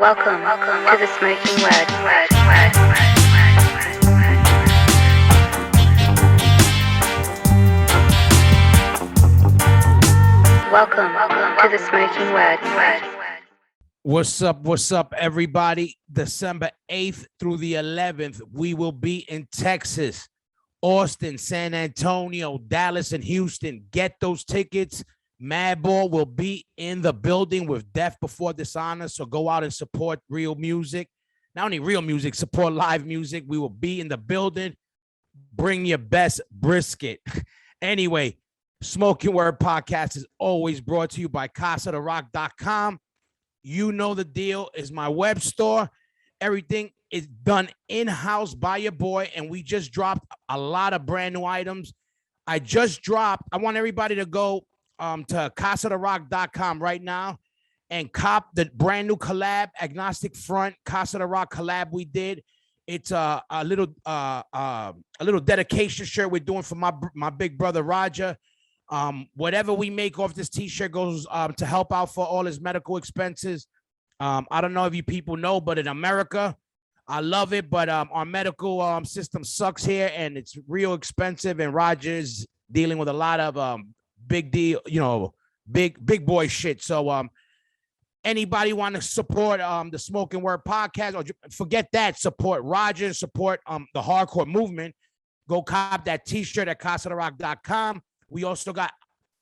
Welcome to the Smoking Word. Welcome to the Smoking Word. What's up, everybody? December 8th through the 11th, we will be in Texas, Austin, San Antonio, Dallas, and Houston. Get those tickets. Madball will be in the building with Death Before Dishonor, so go out and support real music. Not only real music, support live music. We will be in the building. Bring your best brisket. Anyway, Smoking Word Podcast is always brought to you by CasaDeRock.com. You know the deal. Is my web store. Everything is done in-house by your boy, and we just dropped a lot of brand new items. I want everybody to go to CasaDeRock.com right now and cop the brand new collab, Agnostic Front Casa de Rock collab we did. It's a little dedication shirt we're doing for my big brother Roger. Whatever we make off this t-shirt goes to help out for all his medical expenses. I don't know if you people know, but in America, I love it, but our medical system sucks here, and it's real expensive, and Roger's dealing with a lot of big deal, big boy shit. So anybody want to support the Smoking Word Podcast, or forget that, support Roger, support the hardcore movement, go cop that t-shirt at CasaDeRock.com. We also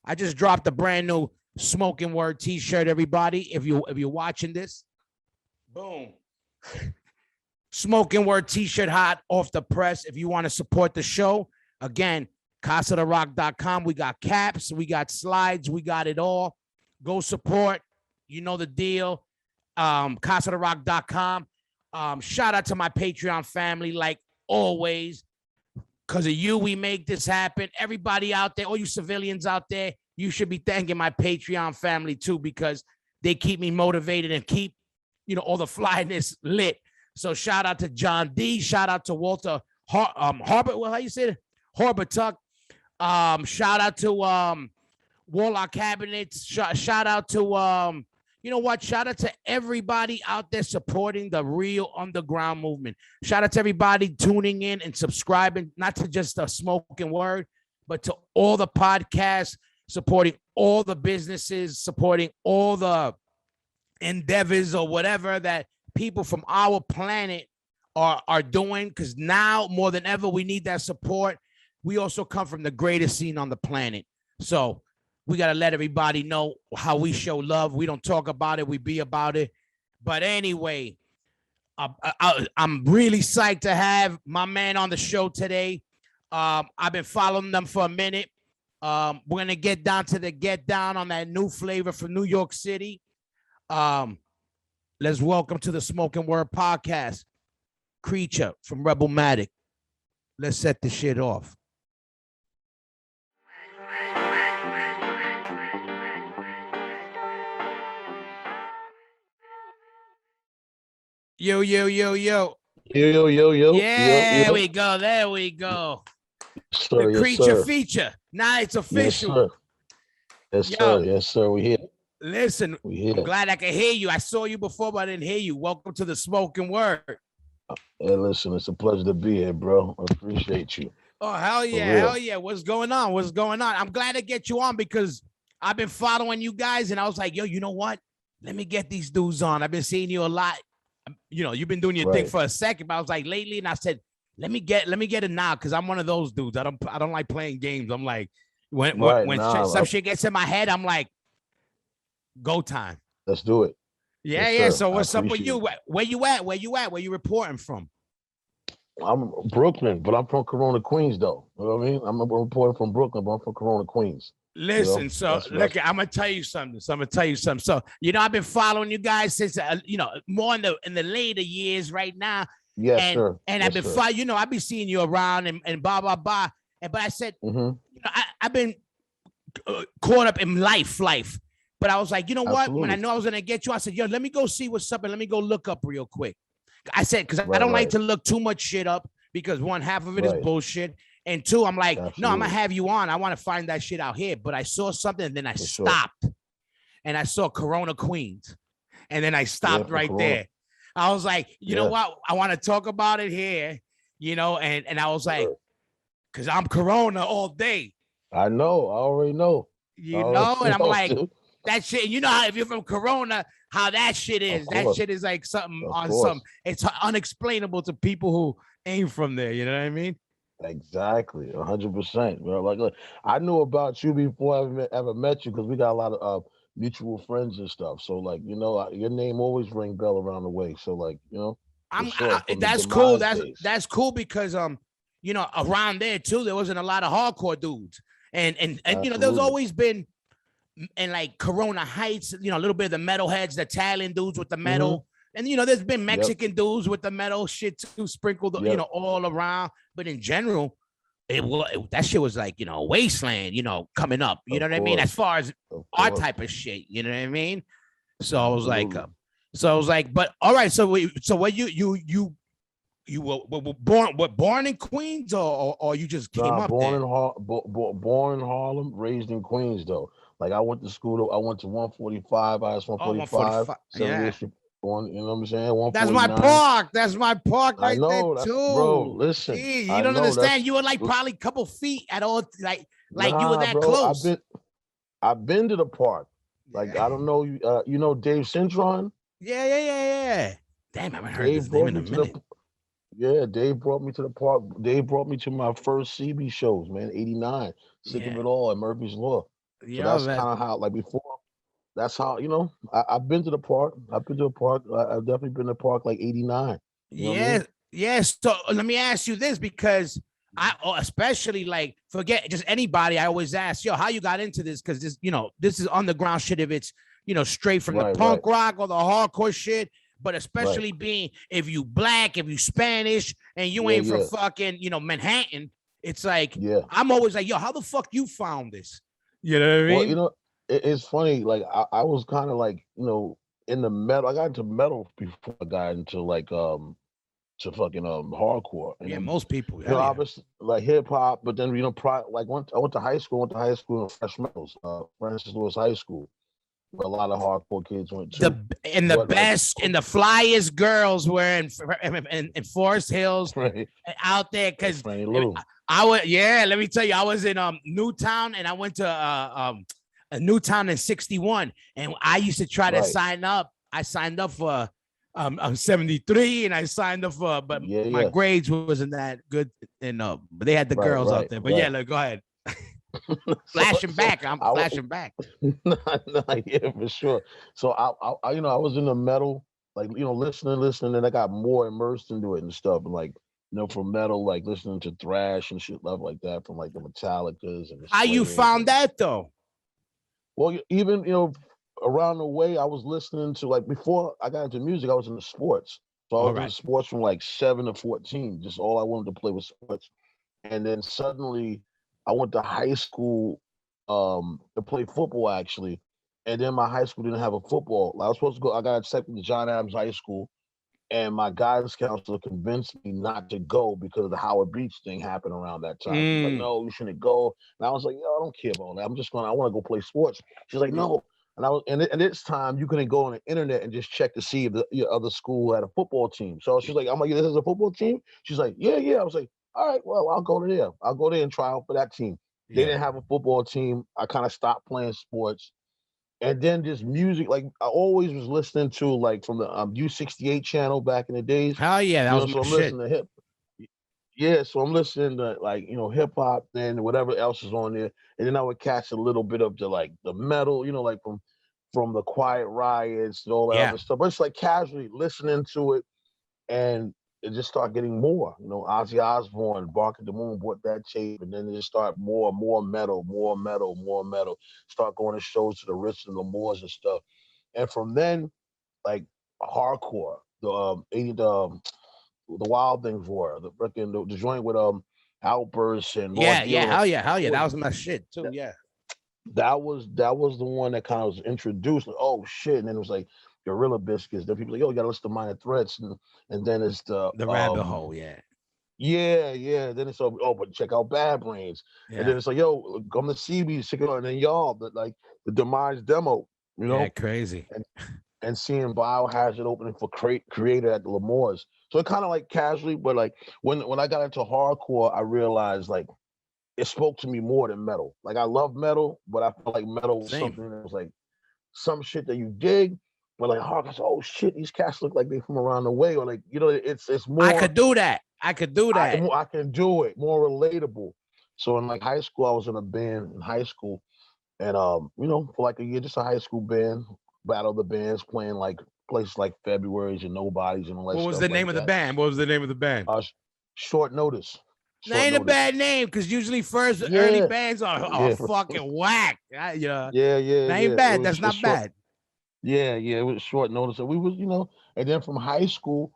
I just dropped a brand new Smoking Word t-shirt, everybody. If you're watching this, boom. Smoking Word t-shirt hot off the press. If you want to support the show, again, CasaDeRock.com. We got caps, we got slides, we got it all. Go support. You know the deal. CasaDeRock.com. Shout out to my Patreon family, like always. Because of you, we make this happen. Everybody out there, all you civilians out there, you should be thanking my Patreon family too, because they keep me motivated and keep, all the flyness lit. So shout out to John D. Shout out to Walter Harbert. Well, how you say it? Harbertuck. Shout out to Warlock Cabinets. Shout out to shout out to everybody out there supporting the real underground movement. Shout out to everybody tuning in and subscribing, not to just the Smoking Word, but to all the podcasts, supporting all the businesses, supporting all the endeavors or whatever that people from our planet are doing, because now more than ever we need that support. We also come from the greatest scene on the planet, so we got to let everybody know how we show love. We don't talk about it, we be about it. But anyway, I'm really psyched to have my man on the show today. I've been following them for a minute. We're going to get down to the get down on that new flavor from New York City. Let's welcome to the Smoking Word Podcast, Creature from RebelMatic. Let's set this shit off. Yo. Yo. Yeah, there we go. Sir, the Creature feature. Now it's official. Yes, sir. We here. Listen, I'm glad I can hear you. I saw you before, but I didn't hear you. Welcome to the Smoking Word. Hey, listen, it's a pleasure to be here, bro. I appreciate you. Oh, hell yeah. What's going on? I'm glad to get you on because I've been following you guys, and I was like, yo, you know what? Let me get these dudes on. I've been seeing you a lot. You've been doing your thing for a second, but I was like lately, and I said, let me get it now, because I'm one of those dudes. I don't like playing games. I'm like, when some shit gets in my head, I'm like, go time. Let's do it. Yeah, yes, yeah. Sir. So what's up with you? Where you at? Where you reporting from? I'm Brooklyn, but I'm from Corona, Queens, though. You know what I mean? I'm reporting from Brooklyn, but I'm from Corona, Queens. Listen, look, I'm gonna tell you something. So I've been following you guys since more in the later years right now. Yes, sir. And I've been I've been seeing you around and blah blah blah. But I said, I've been caught up in life. But I was like, you know what? Absolutely. When I know I was gonna get you, I said, yo, let me go see what's up and let me go look up real quick. I said, because I don't like to look too much shit up, because one, half of it is bullshit. And two, I'm like, no, I'm gonna have you on. I want to find that shit out here. But I saw something and then I stopped. And I saw Corona, Queens. And then I stopped for right Corona. there. I was like, you know Yeah. what? I want to talk about it here, you know, and I was like, Sure. because I'm Corona all day, I know. I already know. I you already know, and I'm know, like, dude. that shit. You know how if you're from Corona, how that shit Of is. That course. shit is like something Of on course. some. It's unexplainable to people who ain't from there. You know what I mean? Exactly. 100%. Like, look, I knew about you before I ever met you because we got a lot of mutual friends and stuff. So, like, you know, your name always ring bell around the way. So, like, you know, for sure. From the That's cool. demise days. That's cool because you know, around there too, there wasn't a lot of hardcore dudes, and you know, there's Absolutely. always been in like Corona Heights, you know, a little bit of the metalheads, the Italian dudes with the metal. And you know, there's been Mexican dudes with the metal shit too, sprinkled, you know, all around. But in general, that shit was like, you know, wasteland, you know, coming up. You know what I mean? As far as our type of shit, you know what I mean? So I was like, but all right. So what you were born in Queens or you just came up born there? Born in Harlem, raised in Queens though. Like I went to school. I went to 145. I was 145. 145. 78th Street. You know what I'm saying? That's my 149. park. That's my park I right there know, bro. too. Listen, Gee, you I don't know understand. You were like probably a couple feet at all, like you were that bro. close. I've been to the park. Like I don't know, you know Dave Cintron? Yeah. Damn, I haven't heard Dave this name brought in a me to minute. Dave brought me to the park. Dave brought me to my first CB shows, man. 89. Sick of it all at Murphy's Law. So that's kind of how, like before. That's how, you know, I've been to the park. I've been to the park. I've definitely been to the park like 89. You know what I mean? Yes. So let me ask you this because I especially like forget just anybody. I always ask, yo, how you got into this? Because this, you know, this is underground shit. If it's, you know, straight from the punk rock or the hardcore shit, but especially being if you black, if you Spanish, and you ain't from fucking, you know, Manhattan, it's like I'm always like, yo, how the fuck you found this? You know what I mean? Well, you know, it's funny. Like I was kind of like, you know, in the metal. I got into metal before I got into like to fucking hardcore. And then, most people. You know, obviously like hip hop, but then you know, like I went to high school. In Fresh Metals, Francis Lewis High School, where a lot of hardcore kids went to. The best and the flyest girls were in Forest Hills out there because I was let me tell you, I was in Newtown and I went to Newtown in 61 and I used to try to sign up. I signed up for I'm 73 and I signed up for but my grades wasn't that good and but they had the girls out there. But look, go ahead. Flashing back. I'm flashing back. Yeah, for sure. So I you know, I was in the metal, like, you know, listening, and I got more immersed into it and stuff. And like, you know, from metal, like listening to thrash and shit, love like that, from like the Metallicas and the how you found that though? Well, even, you know, around the way I was listening to, like, before I got into music, I was into sports. So I was in sports from like 7 to 14. Just all I wanted to play was sports. And then suddenly I went to high school to play football actually. And then my high school didn't have a football. I was supposed to go, I got accepted to John Adams High School. And my guidance counselor convinced me not to go because of the Howard Beach thing happened around that time. She's like, no, you shouldn't go. And I was like, yo, I don't care about that. I want to go play sports. She's like, no. And I was, and at this time, you couldn't go on the internet and just check to see if your other school had a football team. So she's like, I'm like, this is a football team? She's like, yeah. I was like, all right, well, I'll go to there. I'll go there and try out for that team. They didn't have a football team. I kind of stopped playing sports. And then just music, like I always was listening to, like from the U68 channel back in the days. Hell yeah, that was so I'm shit. listening to hip. Yeah, so I'm listening to like, you know, hip hop and whatever else is on there, and then I would catch a little bit of the like the metal, you know, like from the Quiet Riots and all that other stuff. But it's like casually listening to it, and it just start getting more. You know, Ozzy Osbourne, Bark at the Moon bought that tape, and then it just start more metal. Start going to shows to the Ritz and the Moors and stuff, and from then, like hardcore, the Wild Things were the freaking the joint with Outbursts and hell yeah, that was my shit too. That was the one that kind of was introduced. Like, oh shit, and then it was like Gorilla Biscuits. Then people like, oh, you gotta listen to Minor Threats, and then it's the rabbit hole, Then it's but check out Bad Brains, and then it's like, yo, come to CB, check it out, and then y'all, the Demise demo, you know, crazy. and seeing Biohazard opening for Creator at the Lemore's. So it kind of like casually, but like when I got into hardcore, I realized like it spoke to me more than metal. Like I love metal, but I felt like metal was Same. something that was like some shit that you dig, but like hardcore, I said, oh shit, these cats look like they from around the way, or like it's more. I could do that. I could do that. I can do it more relatable. So in like high school, I was in a band in high school, and for like a year, just a high school band, battle of the bands, playing like places like February's and Nobody's and all that. What was stuff the like name of the that. band? What was the name of the band? Short Notice. That ain't a bad name, because usually early bands are fucking whack. Yeah, that ain't bad. That's not bad. Yeah, it was Short Notice. And we was, and then from high school,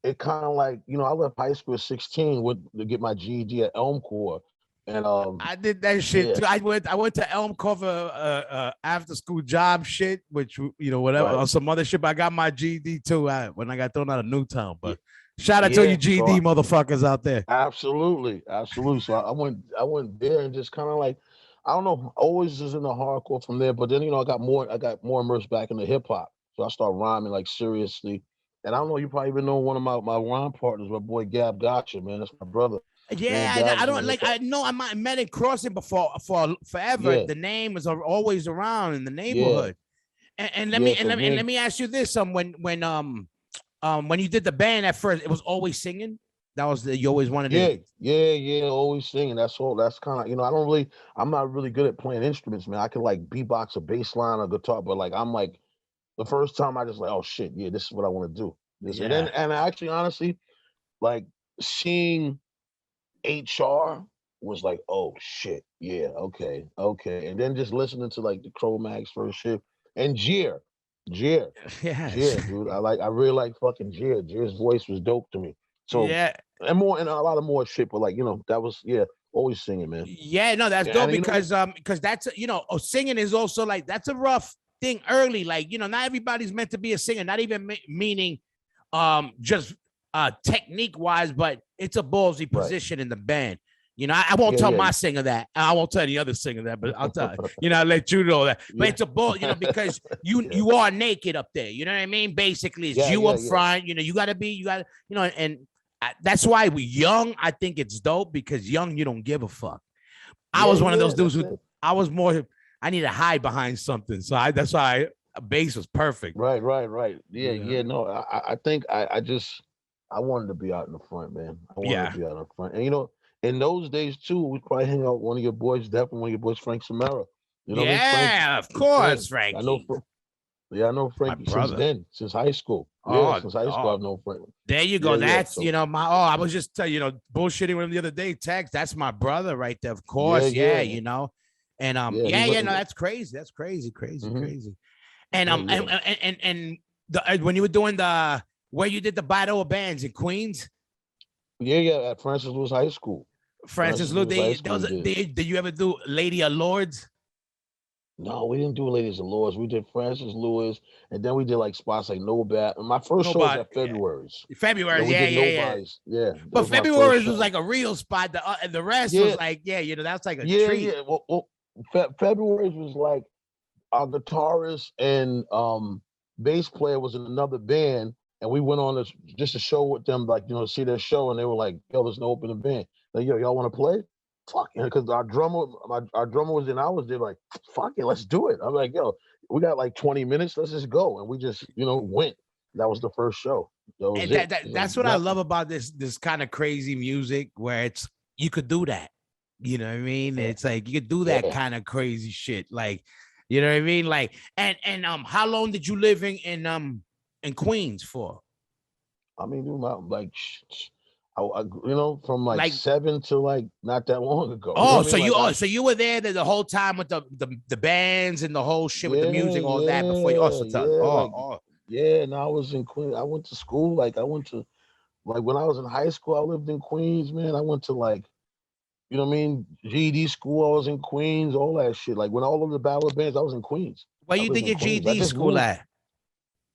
it kind of like, I left high school at 16 to get my GED at Elm Corps. And I did that shit too. I went to Elm Corps for after school job shit, which whatever, Right. or some other shit. But I got my GED too when I got thrown out of Newtown. But shout out to you GED motherfuckers out there. Absolutely. So I went there and just kind of like, I don't know, always is in the hardcore from there. But then I got more immersed back into hip hop. So I started rhyming like seriously. And I don't know, you probably even know one of my rhyme partners, my boy Gab Gotcha, man. That's my brother. Yeah, man, I don't like. I know I met in Crossing before for forever. Yeah. The name was always around in the neighborhood. Yeah. And let me ask you this: when you did the band at first, it was always singing. That was you always wanted to. Yeah, always singing. That's all. That's kind of I'm not really good at playing instruments, man. I can like beatbox a bass line or guitar, but like I'm like the first time I just like, oh shit, yeah, this is what I want to do. And actually, honestly, like seeing HR was like, oh shit, yeah, okay. And then just listening to like the Cro-Mags first shit and Jeer, dude. I really like fucking Jeer. Jeer's voice was dope to me. So and a lot of more shit, but like that was always singing, man. Yeah, no, that's dope because that's singing is also like that's a rough thing early. Like not everybody's meant to be a singer. Not even meaning just technique wise, but it's a ballsy position in the band. I won't tell my singer that. I won't tell any other singer that, but I'll tell I'll let you know that. But it's a ball, because you are naked up there. You know what I mean? Basically, it's you up front. You gotta be, and that's why we young. I think it's dope because young, you don't give a fuck. I was one of those dudes who I was more. I need to hide behind something, so that's why bass was perfect. Right. Yeah. No, I think I wanted to be out in the front, man. I wanted to be out in the front. And in those days too, we probably hang out with one of your boys, definitely one of your boys, Frank Samara. Of course, Frankie. I know Frankie since high school. Since high school, I've known Frank. There you go. That's I was just bullshitting with him the other day. Text, that's my brother right there. Of course, And no, that's crazy. That's crazy. And when you were doing where you did the battle of bands in Queens? Yeah, at Francis Lewis High School. Francis Lewis. Did you ever do Lady of Lords? No, we didn't do Ladies of Lords. We did Francis Lewis, and then we did like spots like Nobat. My first show was at February's. Yeah. But February's was like a real spot. The rest was like, that's like a treat. Yeah. Well, February's was like our guitarist and bass player was in another band, and we went on just a show with them, like see their show, and they were like, "Yo, there's no opening band. Like, yo, y'all want to play?" Fuck it, because our drummer was in. I was there, like, fuck it, let's do it. I'm like, yo, we got like 20 minutes, let's just go, and we just went. That was the first show. That's what I love about this kind of crazy music, where it's you could do that. You know what I mean? It's like you could do that kind of crazy shit, like, you know what I mean? Like, and how long did you live in Queens for? I mean, from like 7 to like not that long ago. Oh, so you were there the whole time with the bands and the whole shit with the music, all that before you also tell. And I was in Queens. I went to school. Like I went to when I was in high school, I lived in Queens, man. I went to like, GED school, I was in Queens, all that shit. Like when all of the battle bands, I was in Queens. Where you did your GED school at?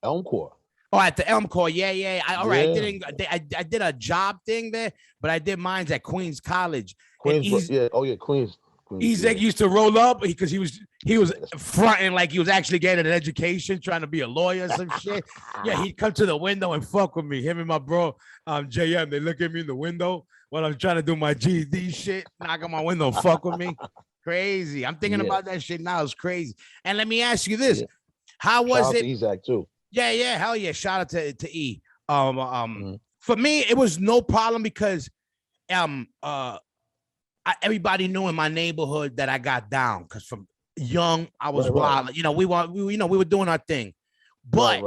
Elm Corps. Oh, at the Elm Corps, yeah. I did a job thing there, but I did mine at Queens College. Queens. He's like used to roll up because he was fronting like he was actually getting an education, trying to be a lawyer or some shit. Yeah, he'd come to the window and fuck with me. Him and my bro, JM, they look at me in the window while I'm trying to do my GED shit, knock on my window, fuck with me. Crazy. I'm thinking about that shit now. It's crazy. And let me ask you this: how was it? Isaac too. Yeah, hell yeah! Shout out to E. For me, it was no problem because everybody knew in my neighborhood that I got down because from young I was wild. You know, we were doing our thing, but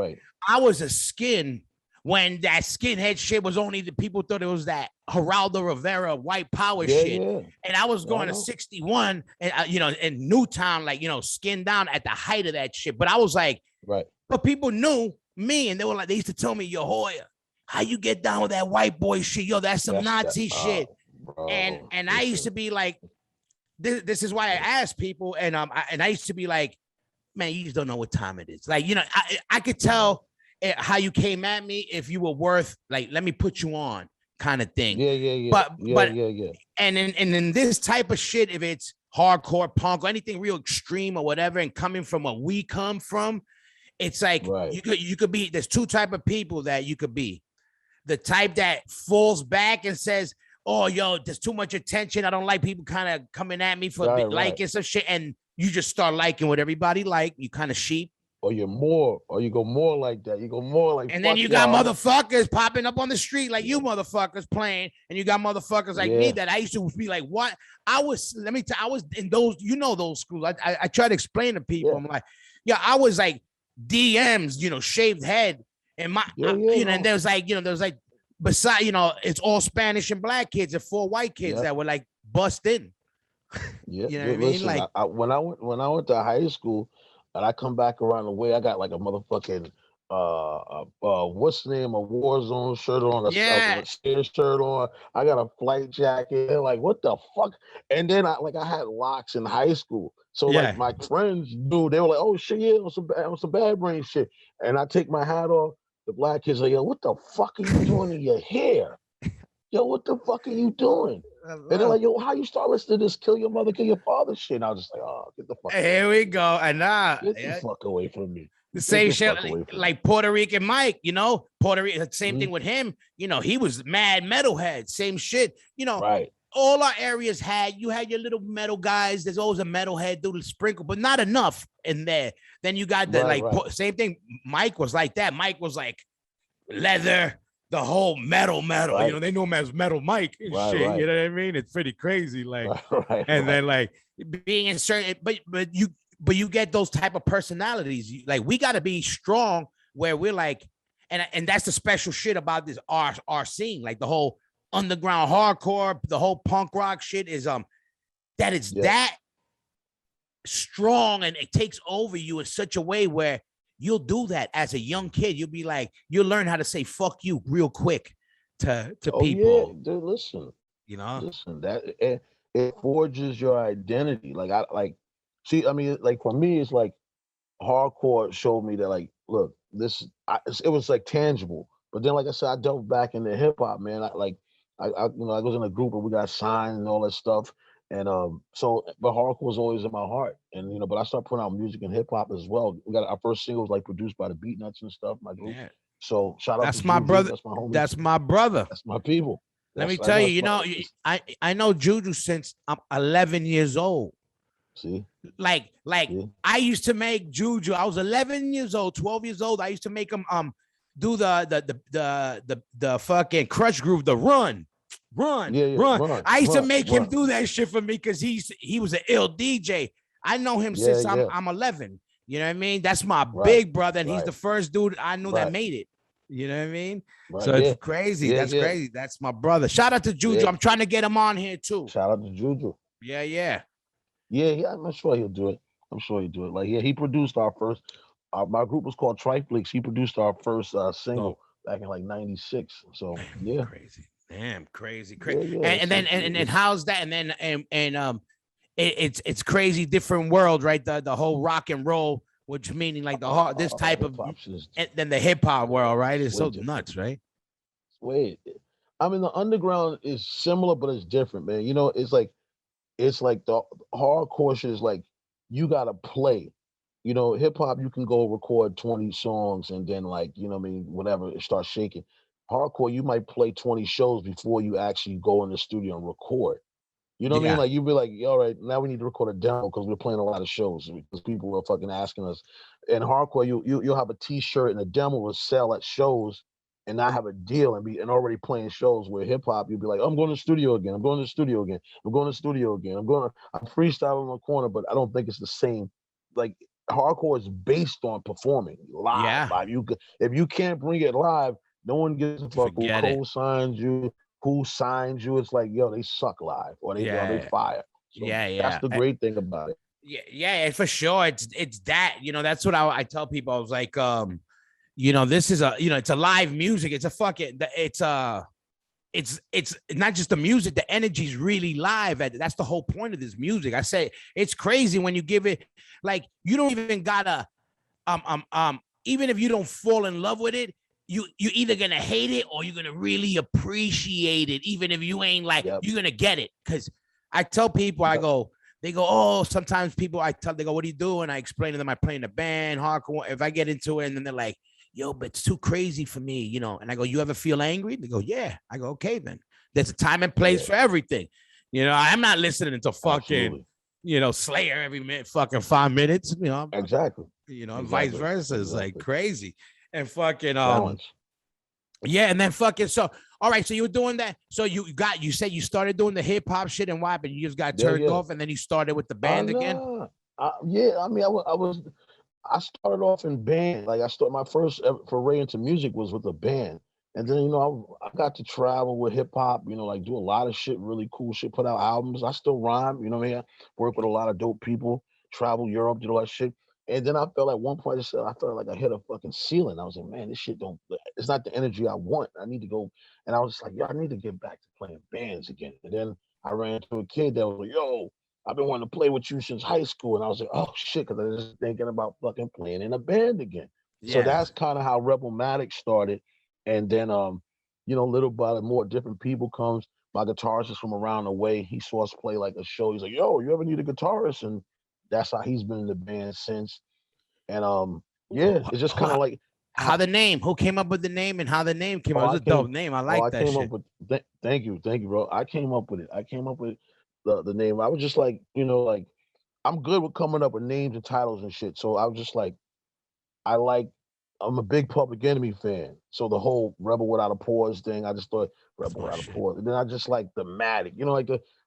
I was a skin when that skinhead shit was only the people thought it was that Geraldo Rivera white power shit, and I was going to 61 and in Newtown, like skin down at the height of that shit. But I was like, but people knew me, and they were like, they used to tell me, "Yo, Hoya, how you get down with that white boy shit? Yo, that's some Nazi shit." And I used to be like, this is why I ask people, and I used to be like, man, you just don't know what time it is. Like, I could tell how you came at me if you were worth, like, let me put you on kind of thing. But and in this type of shit, if it's hardcore punk or anything real extreme or whatever, and coming from where we come from, it's like you could be, there's two type of people that you could be. The type that falls back and says, oh, yo, there's too much attention. I don't like people kind of coming at me for liking some shit. And you just start liking what everybody like. You kind of sheep. Or you go more like that. You go more like. And then you got motherfuckers popping up on the street like you motherfuckers playing. And you got motherfuckers like me that I used to be like, what? I was in those, those schools. I try to explain to people. I'm like, I was like DMs, shaved head. And and there's like, besides, it's all Spanish and black kids and 4 white kids that were like bust in. Yeah, you know what I mean? Like when I went to high school and I come back around the way, I got like a motherfucking what's the name, a Warzone shirt on, a Spear shirt on. I got a flight jacket. They're like, what the fuck? And then I had locks in high school. So like my friends knew, they were like, oh shit, it was some bad brain shit. And I take my hat off. The black kids are like, yo, what the fuck are you doing in your hair? Yo, what the fuck are you doing? And they're like, yo, how you start listening to this kill your mother, kill your father shit? And I was just like, oh, get the fuck Here we go. And get the fuck away from me. The same shit like Puerto Rican Mike, Puerto Rican, same thing with him. He was mad metalhead, same shit, all our areas had your little metal guys. There's always a metalhead dude to sprinkle, but not enough in there. Then you got the same thing. Mike was like that. Mike was like leather, the whole metal. They know him as Metal Mike and shit. You know what I mean? It's pretty crazy. Like, then like being in certain, but you get those type of personalities. Like we got to be strong where we're like, and that's the special shit about this our scene, like the whole underground hardcore, the whole punk rock shit is that it's that strong and it takes over you in such a way where you'll do that as a young kid. You'll be like, you'll learn how to say fuck you real quick to people. Yeah, dude, listen, that it forges your identity. Like I mean, like for me, it's like hardcore showed me that, like, look, it was like tangible. But then, like I said, I delved back into hip hop, man. I was in a group and we got signed and all that stuff. And but hardcore was always in my heart. And but I started putting out music and hip hop as well. We got our first single was like produced by the Beatnuts and stuff, my group. Yeah. So shout out that's to my Juju. brother. That's my homie. That's my brother. That's my people. Let me tell you, I know Juju since I'm 11 years old. See? Like I used to make Juju. I was 11 years old, 12 years old. I used to make him do the fucking Crush Groove, the run. I used to make him do that shit for me because he was an ill DJ. I know him since I'm 11. You know what I mean? That's my big brother, and he's the first dude I knew that made it. You know what I mean? So it's crazy. That's crazy. That's my brother. Shout out to Juju. I'm trying to get him on here too. Shout out to Juju. Yeah. I'm sure he'll do it. Like, he produced our first. My group was called Triflix. He produced our first single back in like '96. So yeah, crazy. Damn, crazy. And how's that? And then it's crazy, different world, right? The whole rock and roll, which meaning like this type of, and then the hip hop world, right? It's so nuts, right? Wait, I mean the underground is similar, but it's different, man. It's like it's like the hardcore shit is like you gotta play. You know, hip hop, you can go record 20 songs and then like, you know what I mean, whatever, it starts shaking. Hardcore, you might play 20 shows before you actually go in the studio and record. You know what I mean? Yeah. Like you'd be like, all right, now we need to record a demo because we're playing a lot of shows because people are fucking asking us. And hardcore, you'll have a T-shirt and a demo will sell at shows and not have a deal and already playing shows. Where hip hop, you'd be like, I'm going to the studio again. I'm going to the studio again. I'm going to the studio again. I'm freestyling on the corner, but I don't think it's the same. Like hardcore is based on performing live. Yeah. Live. If you can't bring it live, no one gives a fuck who Forget it. co-signs you, who signs you. It's like, yo, they suck live or they Yeah. fire. So Yeah. that's Yeah. the great thing about it. Yeah, for sure. It's that, that's what I tell people. I was like, this is it's a live music. It's a fucking, it's not just the music. The energy's really live. That's the whole point of this music. I say it's crazy when you give it, like, you don't even gotta, even if you don't fall in love with it, you're either gonna hate it or you're gonna really appreciate it. Even if you ain't like, you're gonna get it. Cause I tell people, they go, oh, sometimes people, they go, what do you do? And I explain to them, I play in a band, hardcore. If I get into it, and then they're like, yo, but it's too crazy for me, And I go, you ever feel angry? They go, yeah. I go, okay, then. There's a time and place for everything. I'm not listening to fucking, Slayer every minute, fucking 5 minutes. Exactly. And vice versa. It's like crazy. And fucking, balance. Yeah, and then fucking all right, so you were doing that. So you said you started doing the hip hop shit and WAP, and you just got turned off, and then you started with the band again. Yeah, I mean, I started off in band. Like my first foray into music was with a band, and then I got to travel with hip hop. Like do a lot of shit, really cool shit. Put out albums. I still rhyme. What I mean? I work with a lot of dope people. Travel Europe, did all that shit. And then I felt at one point, I felt like I hit a fucking ceiling. I was like, man, this shit it's not the energy I want. I need to go. And I was just like, yo, I need to get back to playing bands again. And then I ran into a kid that was like, yo, I've been wanting to play with you since high school. And I was like, oh shit, because I was just thinking about fucking playing in a band again. Yeah. So that's kind of how RebelMatic started. And then, little by little more different people comes. My guitarist is from around the way. He saw us play like a show. He's like, yo, you ever need a guitarist? And that's how he's been in the band since. And it's just kind of like how the name, who came up with the name and how the name came up. It was a dope name. I like that shit. Thank you, bro. I came up with it. I came up with the name. I was just like, like I'm good with coming up with names and titles and shit. So I was just like, I'm a big Public Enemy fan. So the whole Rebel Without a Pause thing, I just thought Rebel Without a Pause. And then I just like the Matic,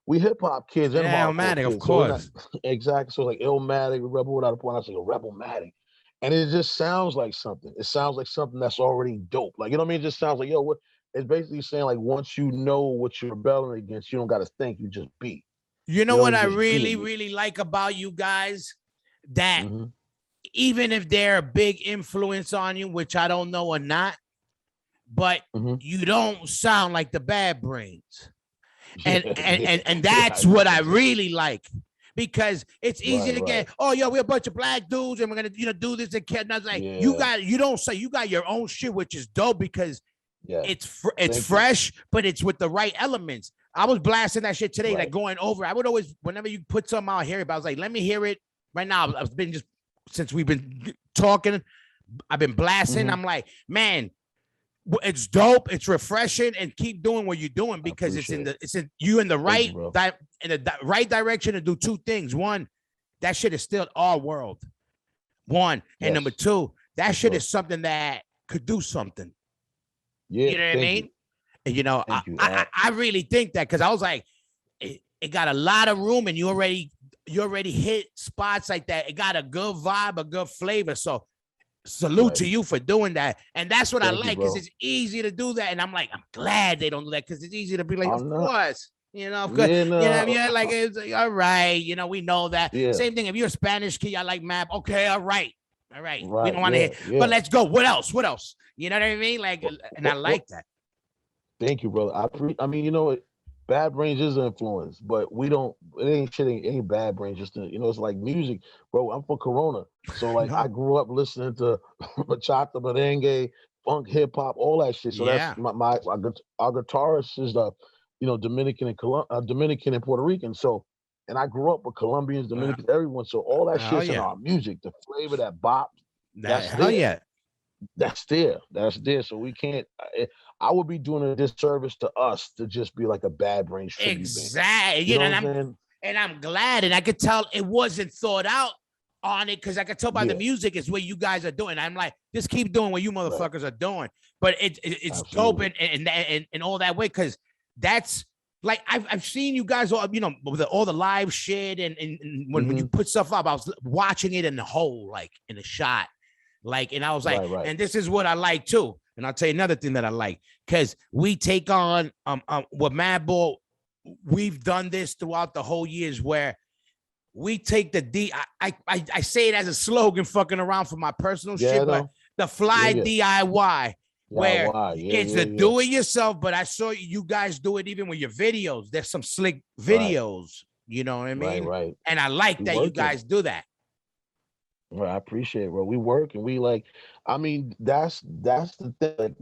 we hip hop kids and Illmatic, kids, of course. So exactly. So like Illmatic, Rebel Without a Pause. I was like RebelMatic. And it just sounds like something. It sounds like something that's already dope. Like, it just sounds like, yo, it's basically saying like once you know what you're rebelling against, you don't got to think, you just be. You know what I really, really like about you guys? That even if they're a big influence on you, which I don't know or not, but you don't sound like the Bad Brains. And that's what I really like, because it's easy to get, oh, yo, we're a bunch of black dudes and we're gonna do this and I was like, you got your own shit, which is dope, because it's fresh, but it's with the right elements. I was blasting that shit today, like going over. I would always, whenever you put something out, hear it, but I was like, let me hear it right now. I've been just, since we've been talking, I've been blasting. I'm like, man, it's dope, it's refreshing, and keep doing what you're doing, because it's in the right right direction to do two things. One, that shit is still our world. One, and number two, that shit is something that could do something. Yeah, you know what I mean? And I really think that, because I was like, it got a lot of room, and you already hit spots like that. It got a good vibe, a good flavor. So salute to you for doing that. And that's what I like, because it's easy to do that. And I'm like, I'm glad they don't do that, because it's easy to be like, of course, like, it's like, all right, we know that. Same thing, if you're a Spanish kid, I like map. Okay, all right. We don't want to hear, but let's go. What else? You know what I mean? Like, and I like that. Thank you, brother. I mean, Bad Brains is an influence, but it ain't Bad Brains. Just it's like music, bro. I'm from Corona, so like I grew up listening to bachata, merengue, funk, hip hop, all that shit. So that's our guitarist is Dominican and Puerto Rican. So And I grew up with Colombians, Dominicans, everyone. So all that Hell shit's in yeah. our music. The flavor, that bop, that's Hell there. yeah. That's there. That's there. So we can't. I would be doing a disservice to us to just be like a Bad Brains tribute band. Exactly. You know and what I'm saying? I'm glad, and I could tell it wasn't thought out on it because I could tell by the Yeah. music is what you guys are doing. I'm like, just keep doing what you motherfuckers are doing. But it's dope Absolutely. and all that way because that's like I've seen you guys all with all the live shit and when you put stuff up, I was watching it in the whole like in a shot. Like, and I was like, Right. and this is what I like too. And I'll tell you another thing that I like, because we take on with Madball, we've done this throughout the whole years where we take the I say it as a slogan fucking around for my personal shit, but the fly DIY, where it's a do it yourself, but I saw you guys do it even with your videos. There's some slick videos, you know what I mean? Right. And I like that you guys do that. Well, I appreciate it, bro. We work and we like, I mean, that's the thing. Like,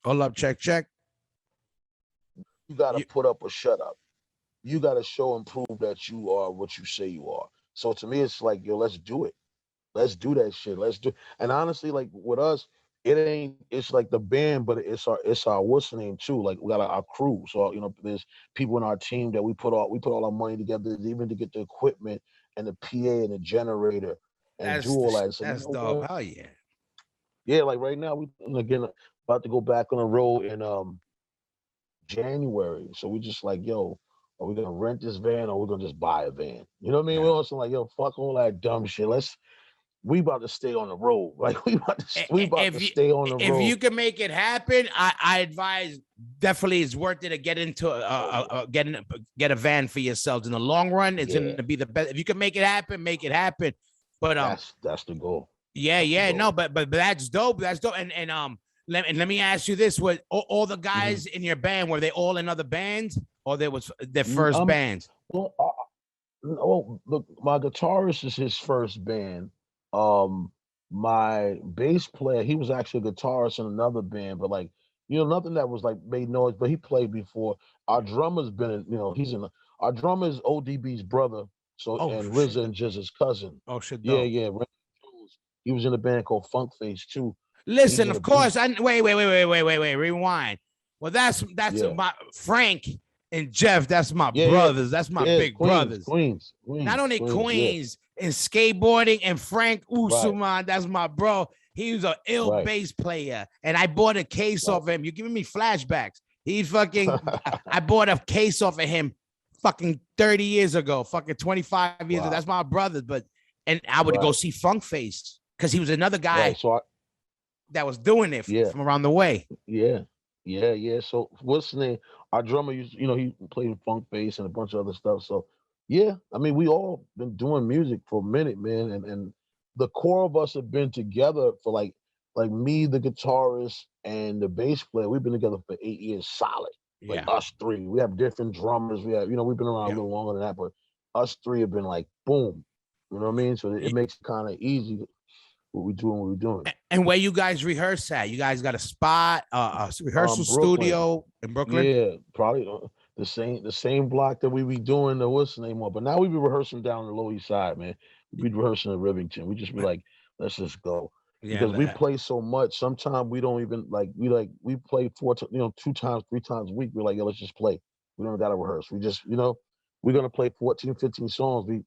hold up, check. you got to put up or shut up. You got to show and prove that you are what you say you are. So to me, it's like, yo, let's do it. Let's do that shit. Let's do. And honestly, like with us, it's like the band, but it's our what's the name too. Like we got our crew. So there's people in our team that we put all our money together, even to get the equipment and the PA and the generator and do all that. So that's dope. Hell yeah. Yeah, like right now we again about to go back on the road in January. So we just like, yo, are we gonna rent this van or we're gonna just buy a van? You know what I mean? Yeah. We're also like, yo, fuck all that dumb shit. We about to stay on the road. Like we about to stay on the road. If you can make it happen, I advise definitely it's worth it to get into get a van for yourselves. In the long run, it's gonna be the best. If you can make it happen, make it happen. But that's the goal. No, but that's dope. That's dope. And let me ask you this: what all the guys in your band, were they all in other bands or there was their first bands? Well, look, my guitarist is his first band. My bass player, he was actually a guitarist in another band, but like, nothing that was like made noise, but he played before. Our drummer's been our drummer is ODB's brother. So, and RZA and Jizz's cousin. Oh shit. Yeah. He was in a band called Funk Face too. Listen, of course, wait, rewind. Well, that's my Frank and Jeff, that's my brothers. That's my big brothers. Queens. Not only Queens in skateboarding, and Frank Usman, that's my bro. He was an ill bass player. And I bought a case off of him. You're giving me flashbacks. He fucking, I bought a case off of him fucking 30 years ago, fucking 25 years ago. That's my brother. And I would go see Funk Face because he was another guy that was doing it from around the way. Yeah. So what's the name? Our drummer used, he played Funk Bass and a bunch of other stuff. So yeah, I mean, we all been doing music for a minute, man. And the core of us have been together for like me, the guitarist, and the bass player. We've been together for 8 years solid. Like us three. We have different drummers. We have, we've been around a little longer than that, but us three have been like boom. You know what I mean? So it makes it kind of easy what we're doing. And where you guys rehearse at? You guys got a spot, a rehearsal studio in Brooklyn? Yeah, probably the same block that we be doing the what's the name of. But now we be rehearsing down the Lower East Side, man. We be rehearsing in Rivington. We just be like, let's just go. Because we play so much. Sometimes we don't even we play 2 times, 3 times a week. We're like, yo, let's just play. We don't gotta rehearse. We just, we're gonna play 14, 15 songs. We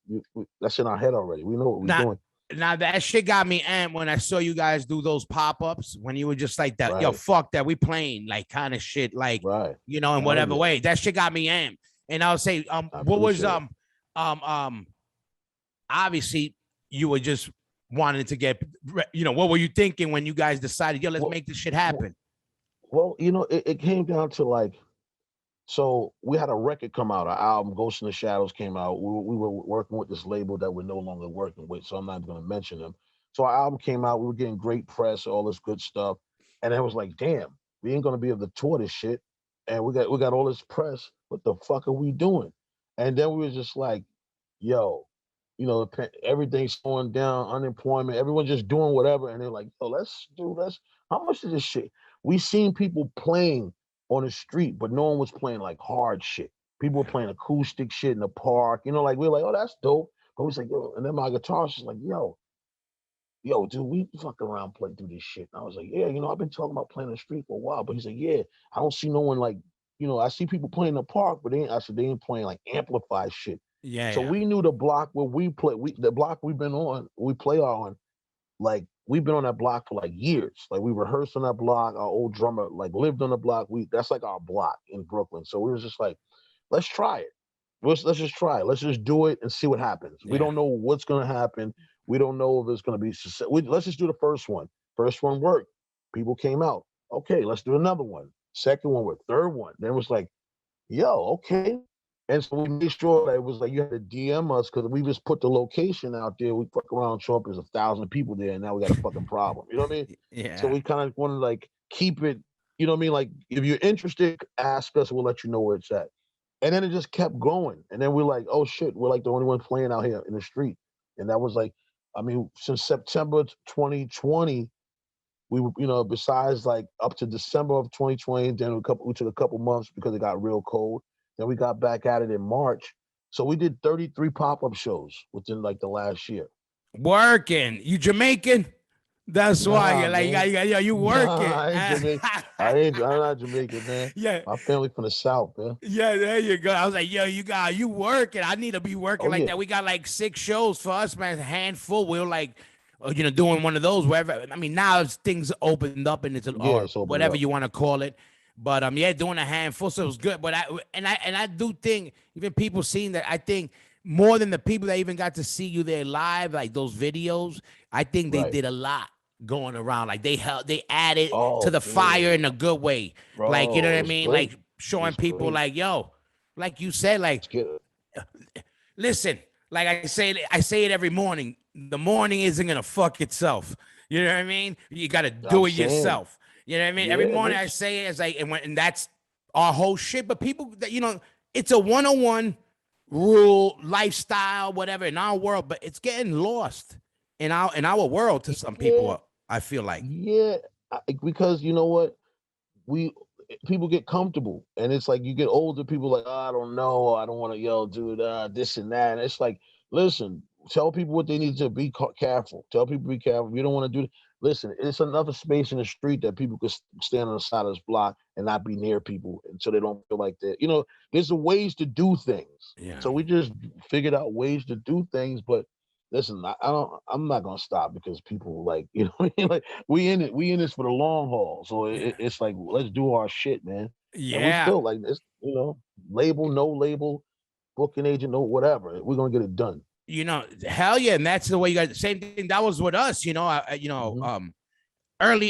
that's in our head already. We know what we're doing. Now that shit got me amped when I saw you guys do those pop-ups when you were just like that, yo, fuck that, we playing like kind of shit, like in whatever way. That shit got me amped. And I'll say, what was obviously you were just wanting to get, what were you thinking when you guys decided, yo, let's make this shit happen? Well, it came down to like, so we had a record come out. Our album Ghost in the Shadows came out. We were working with this label that we're no longer working with, so I'm not going to mention them. So our album came out. We were getting great press, all this good stuff, and it was like, damn, we ain't going to be able to tour this shit, and we got all this press. What the fuck are we doing? And then we were just like, yo, everything's slowing down, unemployment, everyone's just doing whatever, and they're like, yo, let's how much of this shit? We seen people playing on the street, but no one was playing like hard shit. People were playing acoustic shit in the park. You know, like we were like, oh, that's dope. But we was like, yo, and then my guitarist was like, yo, dude, we fuck around, play through this shit. And I was like, yeah, I've been talking about playing the street for a while. But he's like, yeah, I don't see no one like, I see people playing in the park, but I said they ain't playing like amplified shit. Yeah. So we knew the block where we play, the block we've been on, we play on, like we've been on that block for like years. Like we rehearsed on that block. Our old drummer like lived on the block. That's like our block in Brooklyn. So we was just like, let's try it. Let's just try it. Let's just do it and see what happens. We don't know what's gonna happen. We don't know if it's gonna be. Let's just do the first one. First one worked. People came out. Okay, let's do another one. Second one worked. Third one. Then it was like, yo, okay. And so we made sure that it was like you had to DM us because we just put the location out there. We fuck around, show up, there's 1,000 people there, and now we got a fucking problem. You know what I mean? Yeah. So we kind of want to like keep it. You know what I mean? Like if you're interested, ask us. We'll let you know where it's at. And then it just kept going. And then we're like, oh shit, we're like the only ones playing out here in the street. And that was like, I mean, since September 2020, we were, besides like up to December of 2020, then we took a couple months because it got real cold. Then we got back at it in March. So we did 33 pop-up shows within like the last year. Working. You Jamaican? That's why you're like, you working. Nah, I ain't Jamaican. I'm not Jamaican, man. Yeah. My family from the South, man. Yeah, there you go. I was like, yo, you working. I need to be working that. We got like 6 shows for us, man. A handful. We're like, doing one of those wherever. I mean, now things opened up and it's whatever you want to call it. But doing a handful, so it was good. But I do think even people seeing that, I think more than the people that even got to see you there live, like those videos, I think they did a lot going around. Like they added to the fire in a good way. Bro, like, you know what I mean? Great. Like showing people like, yo, like you said, like, listen, like I say it every morning. The morning isn't going to fuck itself. You know what I mean? You got to do it yourself. You know what I mean? Every morning I say it, it's like, and that's our whole shit. But people that, it's a 101 rule, lifestyle, whatever in our world, but it's getting lost in our world to some people. I feel like. Yeah, because you know what? People get comfortable, and it's like you get older, people like, oh, I don't know, I don't want to, do this and that. And it's like, listen, tell people what they need to be careful. Tell people be careful. If you don't want to do it, listen, it's another space in the street that people could stand on the side of this block and not be near people, and so they don't feel like that. There's ways to do things. Yeah. So we just figured out ways to do things, but listen, I'm not gonna stop because people like, like we in this for the long haul. So it's like, let's do our shit, man. Yeah. And we still like this, label, no label, booking agent, no whatever. We're gonna get it done. Hell yeah, and that's the way you guys. Same thing that was with us. Early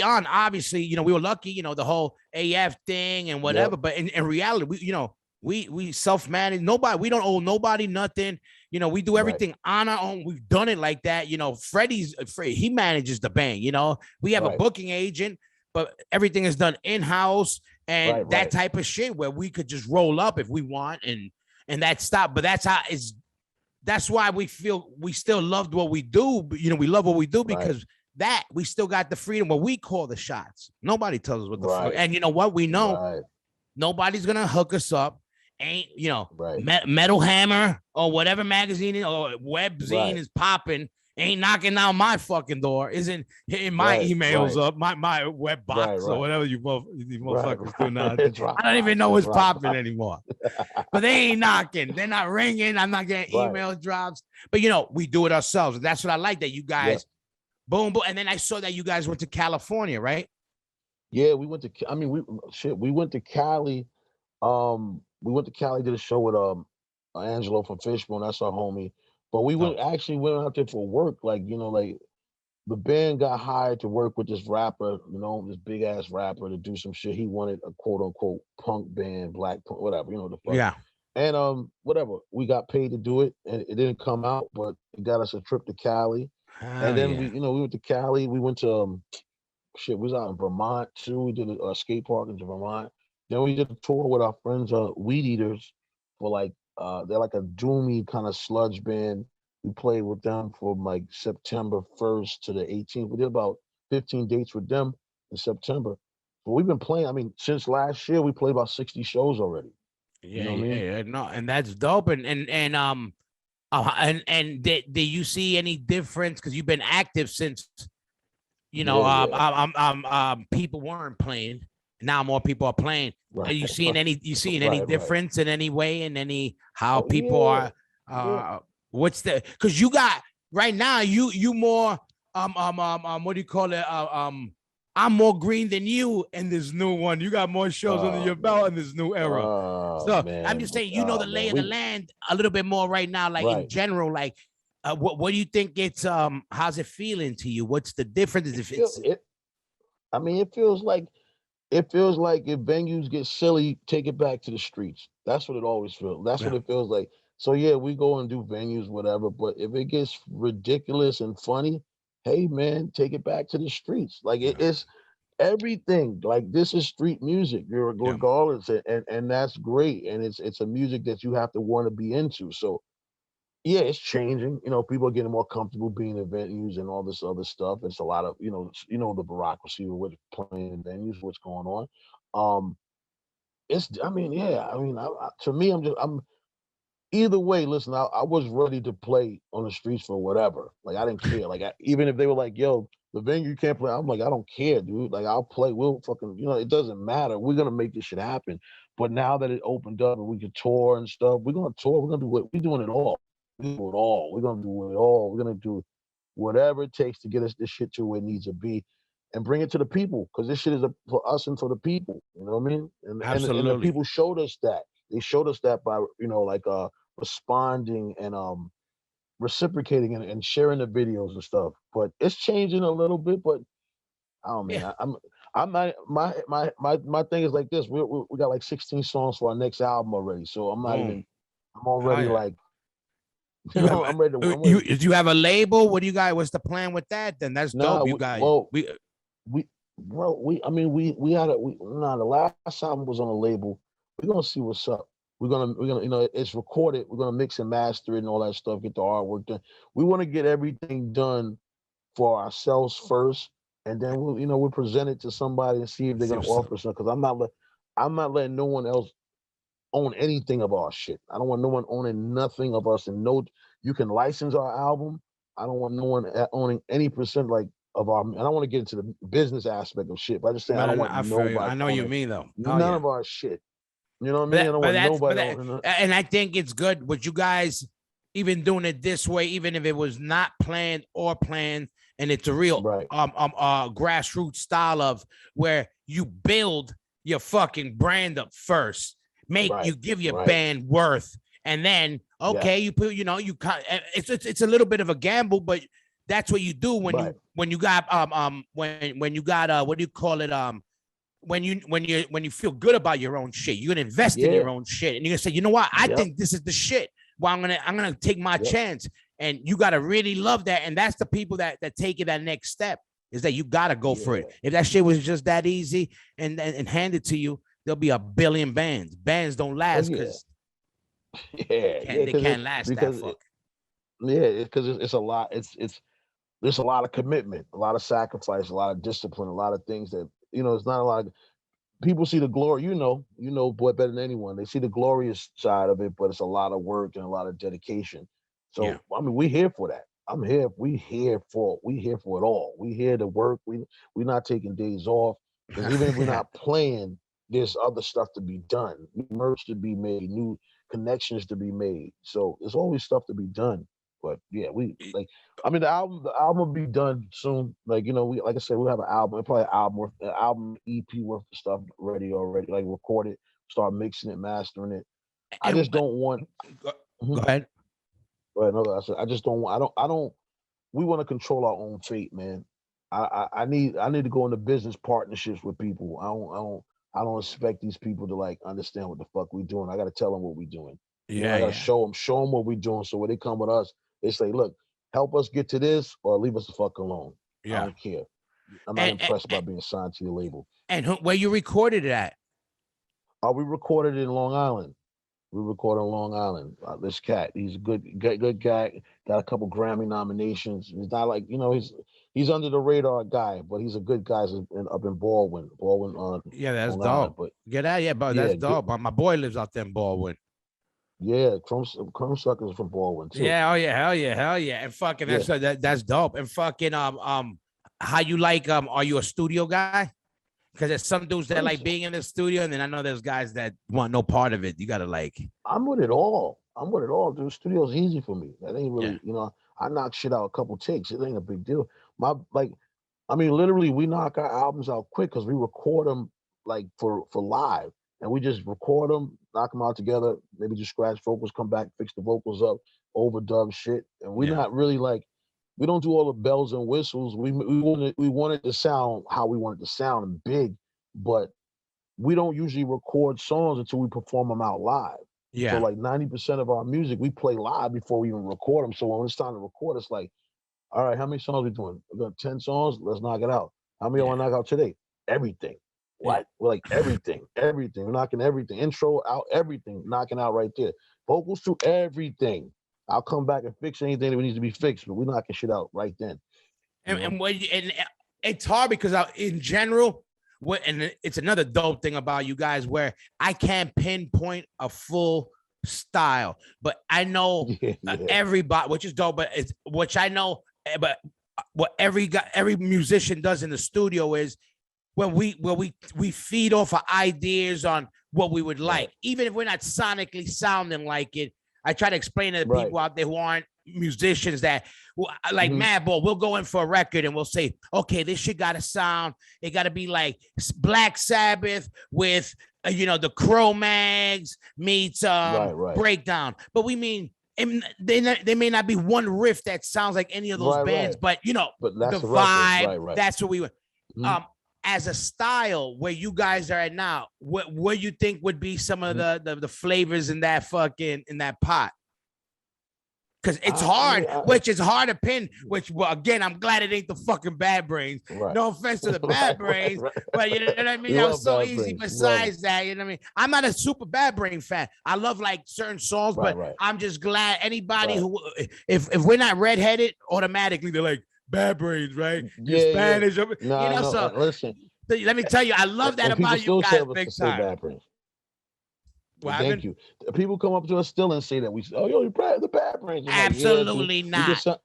on, obviously, we were lucky. The whole AF thing and whatever. Yep. But in reality, we self-manage. We don't owe nobody nothing. We do everything on our own. We've done it like that. Freddie, he manages the band. We have a booking agent, but everything is done in-house and that type of shit where we could just roll up if we want and that stop. But that's why we feel we still loved what we do. We love what we do because that we still got the freedom where we call the shots. Nobody tells us what the fuck. And you know what? We know nobody's gonna hook us up. Ain't Metal Hammer or whatever magazine or web zine is popping, ain't knocking down my fucking door, isn't hitting my emails up, my web box or whatever you motherfuckers do now. I don't even know what's popping anymore. But they ain't knocking, they're not ringing, I'm not getting email drops. But we do it ourselves. That's what I like, that you guys boom. And then I saw that you guys went to California, right? Yeah, we went to we went to Cali. We went to Cali, did a show with Angelo from Fishbone. That's our homie. But we went out there for work. Like, like the band got hired to work with this rapper, this big ass rapper to do some shit. He wanted a quote unquote punk band, black punk, whatever, the fuck. Yeah. And whatever. We got paid to do it, and it didn't come out, but it got us a trip to Cali. And then we went to Cali. We went to we was out in Vermont too. We did a skate park in Vermont. Then we did a tour with our friends, Weed Eaters, for like they're like a doomy kind of sludge band. We played with them from like September 1st to the 18th. We did about 15 dates with them in September. But we've been playing. I mean, since last year, we played about 60 shows already. You Yeah, know what I mean? yeah, no, and that's dope. And did you see any difference? Because you've been active since Yeah, yeah. people weren't playing. Now more people are playing. Are Right, you seeing any right, right. difference in any way in any how Oh people yeah, are yeah. what's the because you got right now you more what do you call it? I'm more green than you in this new one. You got more shows under Oh your belt man. in this new era. Oh So I'm man. just saying, you know the lay Man. of the land a little bit more right now, like in Right. general, like what do you think it's how's it feeling to you? What's the difference It if feel it's it. I mean, it feels like if venues get silly, take it back to the streets. That's what it always feels. That's what yeah, it feels like. So yeah, we go and do venues, whatever. But if it gets ridiculous and funny, hey man, take it back to the streets. Like yeah, it's everything. Like this is street music, yeah, regardless, and that's great. And it's a music that you have to want to be into. So yeah, it's changing. You know, people are getting more comfortable being in venues and all this other stuff. It's a lot of the bureaucracy of what's playing in venues, what's going on. Um, it's I mean, yeah, I mean, to me, I'm either way. Listen, I was ready to play on the streets for whatever. Like I didn't care. Like even if they were like, "Yo, the venue you can't play," I'm like, I don't care, dude. Like I'll play. We'll fucking, it doesn't matter. We're gonna make this shit happen. But now that it opened up and we can tour and stuff, we're gonna tour. We're gonna do what we're doing it all. We do it all. We're gonna do it all. We're gonna do whatever it takes to get us this shit to where it needs to be, and bring it to the people. Because this shit is for us and for the people. You know what I mean? And the absolutely. people showed us that. They showed us that by like responding and reciprocating and sharing the videos and stuff. But it's changing a little bit. But I don't mean Yeah. I'm not my thing is like this. We got like 16 songs for our next album already. So I'm not Boom. even. I'm Oh already yeah. like You have I'm ready to. I'm you ready. do you have a label? What do you got? What's the plan with that? Then that's Nah, dope. You got well, we we I mean we had a we nah the last album was on a label. We're gonna see what's up. We're gonna it's recorded. We're gonna mix and master it and all that stuff. Get the artwork done. We want to get everything done for ourselves first, and then we'll present it to somebody and see if they're see gonna what's up. offer something. Because I'm not letting no one else own anything of our shit. I don't want no one owning nothing of us. And no, you can license our album. I don't want no one owning any percent like of our. And I don't want to get into the business aspect of shit. But I just saying I don't Man, want I feel you. nobody I know you owning mean though. Oh none yeah. of our shit. You know what I mean? I don't want But nobody that, owning. and I think it's good with you guys even doing it this way, even if it was not planned or planned, and it's a real Right. grassroots style of where you build your fucking brand up first, Right. you give your Right. band worth, and then okay, Yes. you put it's a little bit of a gamble, but that's what you do Right. when you got when you got what do you call it when you feel good about your own shit, you're gonna invest in Yeah. your own shit, and you're gonna say, you know what, I Yep. think this is the shit. Well, I'm gonna take my Yep. chance, and you gotta really love that, and that's the people that take it that next step is that you gotta go for it. Yeah. If that shit was just that easy and handed to you, there'll be a billion bands. Bands don't Oh last yeah. because Yeah. Yeah. they can't last that fuck. Because it's a lot. It's there's a lot of commitment, a lot of sacrifice, a lot of discipline, a lot of things that it's not a lot of people see the glory. Boy, better than anyone. They see the glorious side of it, but it's a lot of work and a lot of dedication. Yeah. So I mean, we're here for that. I'm here. We here for it all. We here to work. We're not taking days off because even if we're not playing, there's other stuff to be done, new merch to be made, new connections to be made. So there's always stuff to be done. But yeah, we like. I mean, the album will be done soon. Like we like I said, we'll have an album, probably an album EP worth of stuff ready already, like recorded, start mixing it, mastering it. I And just don't want. go, go Mhm. ahead. Right, no, I just don't want. I don't. We want to control our own fate, man. I need to go into business partnerships with people. I don't expect these people to like understand what the fuck we doing. I got to tell them what we doing. I Yeah, got to yeah, show them what we doing. So when they come with us, they say, "Look, help us get to this, or leave us the fuck alone. I yeah. don't care. I'm not And impressed by being signed to your label." where you recorded it at? We recorded it in Long Island. We recorded in Long Island. This cat, he's a good guy. Got a couple Grammy nominations. He's not like he's he's under the radar guy, but he's a good guy up in Baldwin. Baldwin on Yeah, that's Long Island. dope. But Get out, yeah, bro. yeah, That's dope. But my boy lives out there in Baldwin. yeah, Chrome Suckers from Baldwin too. Yeah, oh yeah, hell yeah. And fucking Yeah. that's dope. And fucking how you like are you a studio guy? Because there's some dudes that like being in the studio, and then I know there's guys that want no part of it. You gotta like. I'm with it all. Dude. Studio's easy for me. That ain't really, I knock shit out a couple takes. It ain't a big deal. Literally, we knock our albums out quick because we record them like for live, and we just record them, knock them out together. Maybe just scratch vocals, come back, fix the vocals up, overdub shit, and we're not really like. We don't do all the bells and whistles. We wanted to sound how we wanted to sound and big, but we don't usually record songs until we perform them out live. Yeah. So like 90% of our music we play live before we even record them. So when it's time to record, it's like, all right, how many songs we doing? We got 10 songs. Let's knock it out. How many want to knock out today? Everything. What? Yeah. We're like everything. We're knocking everything. Intro out, everything. Knocking out right there. Vocals to everything. I'll come back and fix anything that needs to be fixed, but we're knocking shit out right then. And it's hard because in general, and it's another dope thing about you guys where I can't pinpoint a full style, but I know everybody, which is dope. But it's which I know, but what every musician does in the studio is when we feed off of ideas on what we would like, even if we're not sonically sounding like it. I try to explain to the people out there who aren't musicians that like Madball, we'll go in for a record and we'll say, okay, this shit got to sound, it got to be like Black Sabbath with, the Cro-Mags meets Breakdown. But we mean, they may not be one riff that sounds like any of those bands, but but that's the vibe, that's what we were. As a style where you guys are at now, what you think would be some of the flavors in that pot? Because it's hard, which is hard to pin, again, I'm glad it ain't the fucking Bad Brains. No offense to the Bad Brains, but you know what I mean? That was so easy. Besides that, you know what I mean? I'm not a super Bad Brain fan. I love like certain songs, but I'm just glad anybody who, if we're not redheaded, automatically they're like, Bad Brains, right? Spanish. So listen. Let me tell you, I love that about you guys big time. Bad Brains. Thank you. People come up to us still and say that we say, "Oh, yo, the Bad Brains." Absolutely not.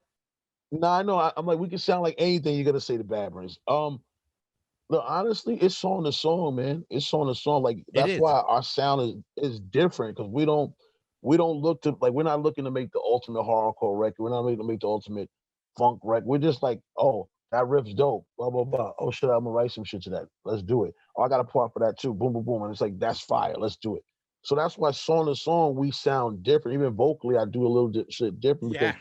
I know. I'm like, we can sound like anything. You got to say the Bad Brains. Look, honestly, it's song to song, man. It's song to song. Like that's why our sound is different because we don't look to like we're not looking to make the ultimate hardcore record. We're not looking to make the ultimate funk record. We're just like, oh, that riff's dope. Blah blah blah. Oh shit, I'm gonna write some shit to that. Let's do it. Oh, I got a part for that too. Boom boom boom. And it's like that's fire. Let's do it. So that's why song to song we sound different. Even vocally, I do a little shit different because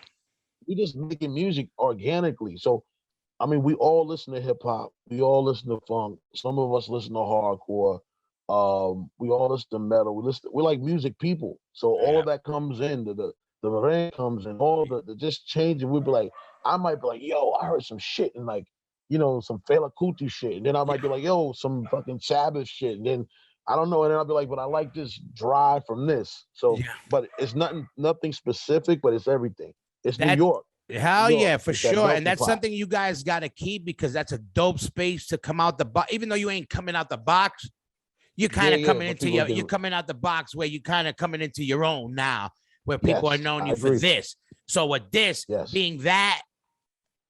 we just making music organically. So, I mean, we all listen to hip hop. We all listen to funk. Some of us listen to hardcore. We all listen to metal. We're like music people. So all of that comes in. The rain comes in. All the just changing. We'd be like, I might be like, yo, I heard some shit and like, some Fela Kuti shit. And then I might be like, yo, some fucking Sabbath shit. And then I don't know. And then I'll be like, but I like this drive from this. So, but it's nothing specific, but it's everything. It's New York. Hell yeah, for sure. And that's something you guys got to keep because that's a dope space to come out the box. Even though you ain't coming out the box, you're kind of coming into you're coming out the box where you kind of coming into your own now, where people are knowing you for this. So with this being that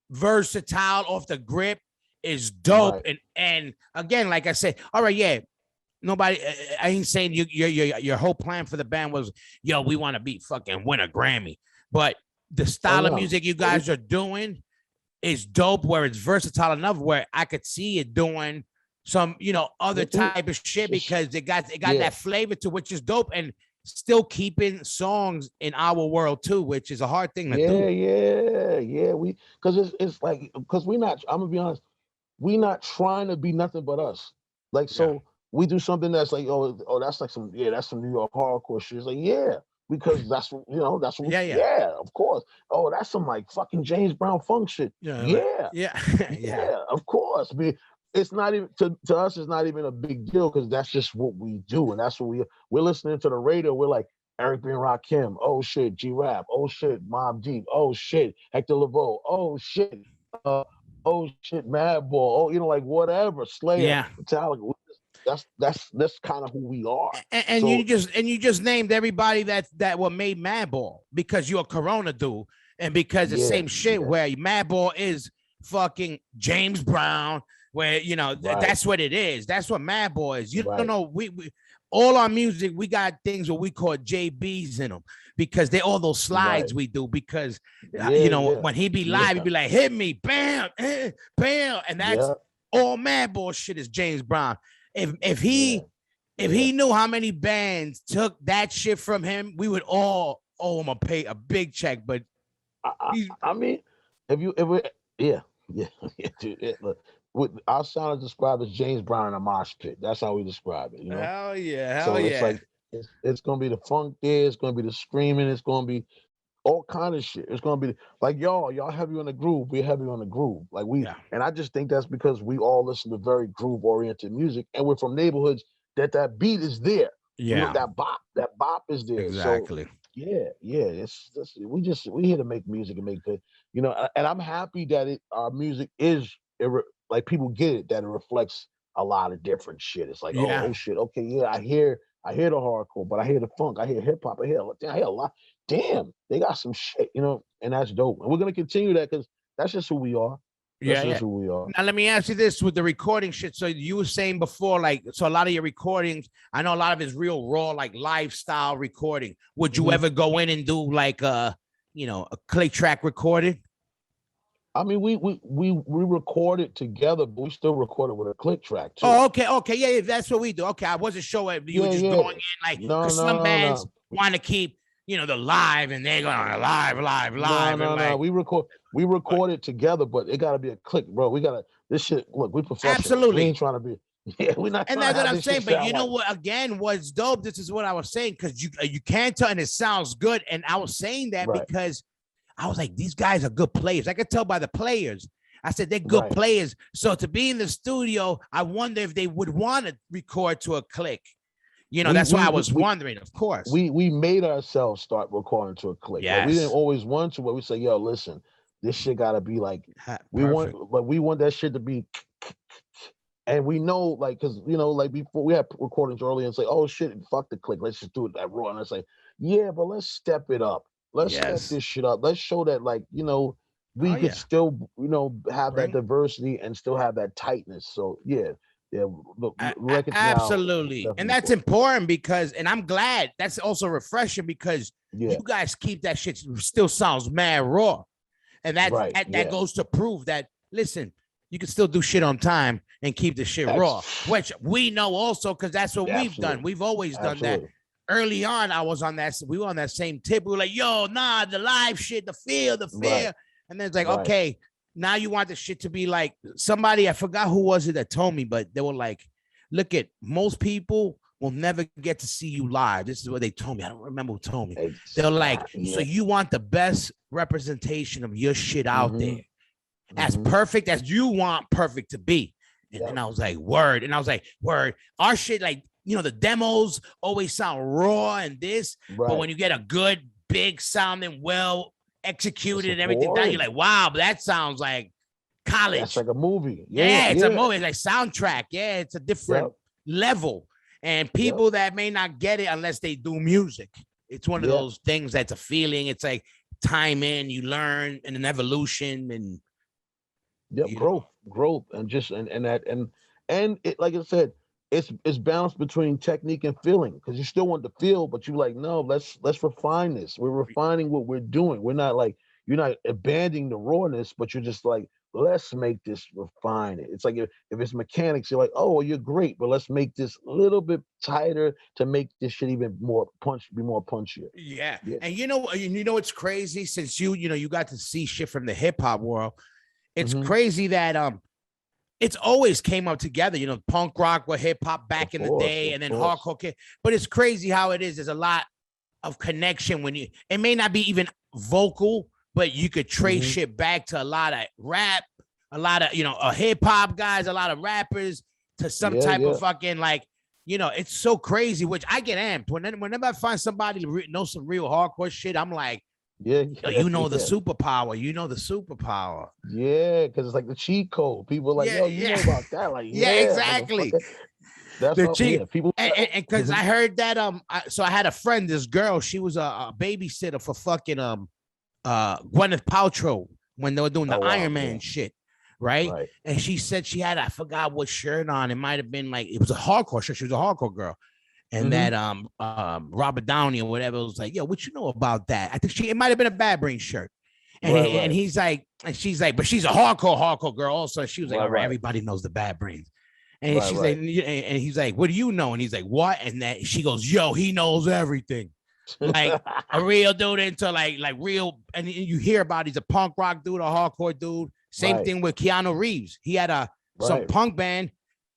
versatile off the grip is dope. And again, like I said, all right, nobody, I ain't saying your whole plan for the band was, yo, we want to be fucking win a Grammy. But the style of music you guys are doing is dope where it's versatile enough where I could see it doing some, other type of shit because it got that flavor to which is dope and still keeping songs in our world too, which is a hard thing to do. Yeah. Because it's like, because I'm going to be honest, we not trying to be nothing but us. Like, so we do something that's like, oh, that's like that's some New York hardcore shit. It's like, because that's what of course. Oh, that's some like fucking James Brown funk shit. Of course. I mean, it's not even to us. It's not even a big deal because that's just what we do, and that's what we're listening to the radio. We're like Eric B. and Rakim. Oh shit, G Rap. Oh shit, Mobb Deep. Oh shit, Hector Lavoe. Oh shit. oh shit, Madball, oh, you know, like whatever, Slayer, Yeah. Metallica. That's kind of who we are. And So, you just named everybody that were made Madball because you're a Corona dude, and because the same shit where Madball is fucking James Brown, where you know that's what it is. That's what Madball is. You don't know. We all our music, we got things what we call JBs in them because they all those slides we do because you know when he be live, he'd be like, hit me, bam, bam, and that's all Madball shit is James Brown. If he knew how many bands took that shit from him, we would all owe him a big check. But I mean, look, our sound is described as James Brown in a mosh pit. That's how we describe it, you know. Hell yeah, so it's like it's gonna be the funk there, it's gonna be the screaming, it's gonna be all kind of shit. It's gonna be like y'all heavy on the groove. We're heavy on the groove. Like and I just think that's because we all listen to very groove oriented music, and we're from neighborhoods that beat is there. Yeah, that bop is there. Exactly. So, it's we here to make music and make good. You know, and I'm happy that our music is like people get it, that it reflects a lot of different shit. It's like oh shit, okay, I hear the hardcore, but I hear the funk, I hear hip hop, I hear a lot. Damn, they got some shit, you know, and that's dope. And we're gonna continue that because that's just who we are. That's just who we are. Now let me ask you this with the recording shit. So you were saying before, like, so a lot of your recordings, I know a lot of it's real raw, like lifestyle recording. Would you ever go in and do like a click track recording? I mean, we record it together, but we still record it with a click track too. Oh, okay, yeah, that's what we do. Okay, I wasn't sure if you were just going in like because some bands want to keep the live and they're going live. No. We record it together, but it gotta be a click, bro. We gotta this shit. Look, we professional. Absolutely. We ain't trying to be. Yeah, we're not. And that's what I'm saying. But you know what? Again, what's dope? This is what I was saying because you can't tell, and it sounds good. And I was saying that because I was like, these guys are good players. I could tell by the players. I said they're good players. So to be in the studio, I wonder if they would want to record to a click. That's why I was wondering, of course. We made ourselves start recording to a click. Yes. We didn't always want to, but we say, yo, listen, this shit gotta be like we want that shit to be, and we know, like, because like before we had recordings earlier and say, oh shit, fuck the click, let's just do it that raw. And I say, yeah, but let's step it up. Let's step this shit up. Let's show that, like, we could still, have that diversity and still have that tightness. So look, absolutely. And that's important because, and I'm glad that's also refreshing because you guys keep that shit still sounds mad raw. And that goes to prove that, listen, you can still do shit on time and keep the shit raw, which we know also because that's what we've done. We've always done that. Early on, we were on that same tip. We were like, yo, nah, the live shit, the fear. And then it's like, okay, now you want the shit to be like somebody, I forgot who was it that told me, but they were like, look at most people will never get to see you live. This is what they told me. I don't remember who told me. Exactly. They're like, so you want the best representation of your shit out there. As perfect as you want perfect to be. And then I was like, word. And I was like, word. Our shit, like, the demos always sound raw and this, but when you get a good, big sounding, well executed and everything down, you're like, wow, but that sounds like college. That's like a movie. It's a movie. It's like soundtrack. Yeah, it's a different level. And people that may not get it unless they do music. It's one of those things that's a feeling. It's like time in, you learn, and an evolution, and growth, and just and it, like I said, it's balanced between technique and feeling, because you still want to feel, but you like, no, let's refine this. We're refining what we're doing. We're not like, you're not abandoning the rawness, but you're just like, let's make this refine it. It's like if it's mechanics, you're like, oh, you're great, but let's make this a little bit tighter to make this shit even more be more punchier. Yeah. And you know it's crazy, since you got to see shit from the hip hop world. It's crazy that it's always came up together, punk rock with hip hop back in the day, and then hardcore. But it's crazy how it is. There's a lot of connection when it may not be even vocal, but you could trace shit back to a lot of rap, a lot of, hip hop guys, a lot of rappers, to some type of fucking, like, it's so crazy, which I get amped. Whenever I find somebody to know some real hardcore shit, I'm like, Yeah, Yo, you know the yeah. superpower. You know the superpower. Yeah, because it's like the cheat code. People are like, Yeah, yo, you know yeah, about that? Like, yeah, yeah, exactly. motherfucker. That's The all. cheat. Yeah, people. And because I heard that so I had a friend, this girl, she was a babysitter for fucking Gwyneth Paltrow when they were doing the Oh wow, Iron Man yeah, shit, right? right. And she said she had, I forgot what shirt on. It might have been like, it was a hardcore shirt. She was a hardcore girl. And that Robert Downey or whatever was like, yo, what you know about that? I think it might have been a Bad Brains shirt. And, and he's like, and she's like, but she's a hardcore girl also. She was like, all right, everybody knows the Bad Brains. And she's like, and he's like, what do you know? And he's like, what? And that she goes, yo, he knows everything. Like a real dude into like real, and you hear about he's a punk rock dude, a hardcore dude. Same thing with Keanu Reeves. He had some punk band,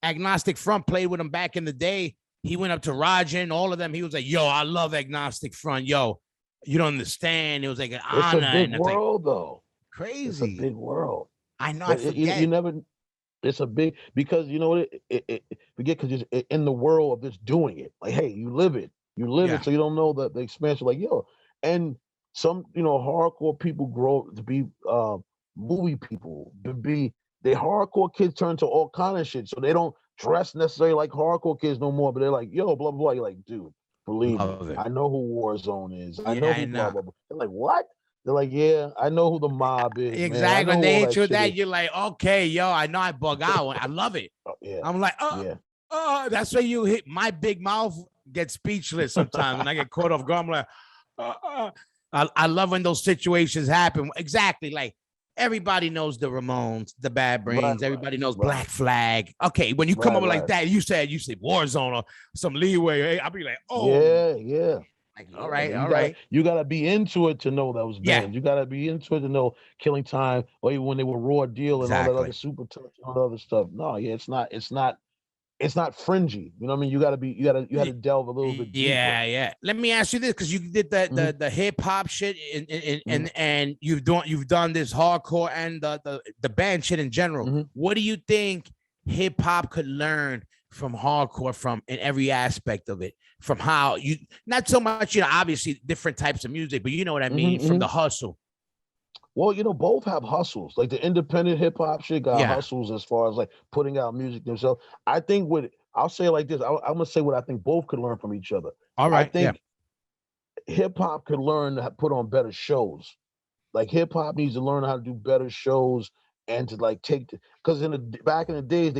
Agnostic Front, played with him back in the day. He went up to Roger and all of them. He was like, yo, I love Agnostic Front. Yo, you don't understand. It was like an honor. It's a big world, though. Crazy. It's a big world. I know. I forget. You never. It's a big, because you know what forget, because it's in the world of just doing it. Like, hey, you live it, so you don't know the expansion. Like, yo, and some hardcore people grow to be movie people, to be they hardcore kids turn to all kind of shit. So they don't dress necessarily like hardcore kids no more, but they're like, yo, blah blah blah. You're like, dude, believe me, I know who Warzone is. I know who blah blah blah. They're like, what? They're like, yeah, I know who the mob is. Exactly. When they hit you with that, you're like, okay, yo, I know I bug out. I love it. Yeah. I'm like, that's where you hit. My big mouth gets speechless sometimes when I get caught off guard. I'm like, I love when those situations happen. Exactly. Like everybody knows the Ramones, the Bad Brains. Everybody knows Black Flag. Okay, when you come over like that, you said Warzone or some leeway. I'll be like, oh, yeah. Like, all right. You gotta be into it to know those bands. Yeah. You gotta be into it to know Killing Time, or even when they were Raw Deal and all that other Super Touch and all that other stuff. No, yeah, it's not fringy. You know what I mean? You gotta delve a little bit deeper. Yeah. Let me ask you this, because you did the hip hop shit and you've done this hardcore and the band shit in general. What do you think hip hop could learn from hardcore, from in every aspect of it, from how you, not so much, obviously different types of music, but you know what I mean, from the hustle? Well, both have hustles. Like the independent hip hop shit got hustles as far as like putting out music themselves. I think I'll say it like this. I'm gonna say what I think both could learn from each other. All right. I think hip hop could learn to put on better shows. Like hip hop needs to learn how to do better shows and to like because back in the days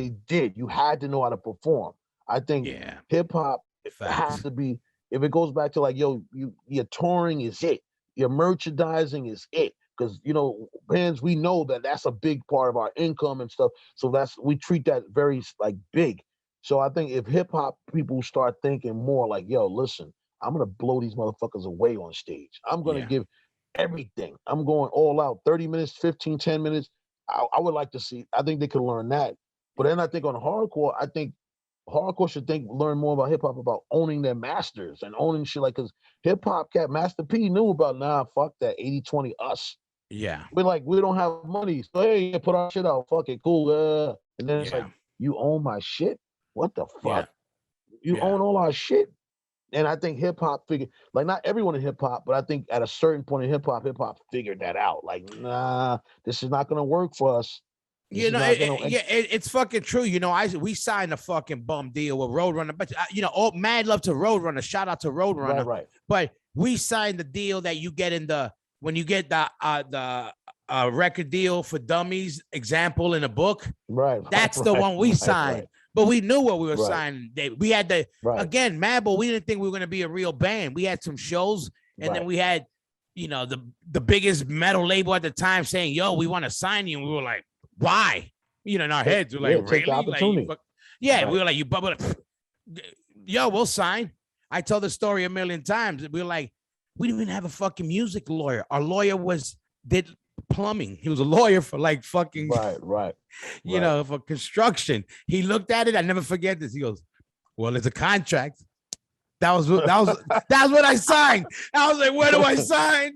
you had to know how to perform. I think hip hop has to be, if it goes back to like, yo, your touring is it, your merchandising is it, because bands, we know that's a big part of our income and stuff. So we treat that very like big. So I think if hip hop people start thinking more like, yo, listen, I'm gonna blow these motherfuckers away on stage. I'm gonna give everything. I'm going all out. 30 minutes, 15, 10 minutes. I would like to see. I think they could learn that. But then I think on hardcore, I think hardcore should learn more about hip hop, about owning their masters and owning shit. Like, because hip hop cat Master P knew about, fuck that 80-20 us. Yeah. We're like, we don't have money. So hey, put our shit out. Fuck it, cool. And then it's like, you own my shit? What the fuck? You own all our shit? And I think hip hop figured, like, not everyone in hip hop, but I think at a certain point in hip hop figured that out. Like, nah, this is not gonna work for us. It's fucking true. We signed a fucking bum deal with Roadrunner, but mad love to Roadrunner. Shout out to Roadrunner. Right. But we signed the deal that you get when you get the record deal for Dummies example in a book. Right. That's the one we signed. Right. But we knew what we were signing. We had again, Madball, we didn't think we were going to be a real band. We had some shows, and then we had, the biggest metal label at the time saying, yo, we want to sign you. And we were like, why? In our heads, we're like, really? Opportunity. We were like, yo, we'll sign. I told the story a million times. We were like, we didn't even have a fucking music lawyer. Our lawyer did plumbing. He was a lawyer for like fucking for construction. He looked at it. I never forget this. He goes, well, it's a contract. That was what I signed. I was like, where do I sign?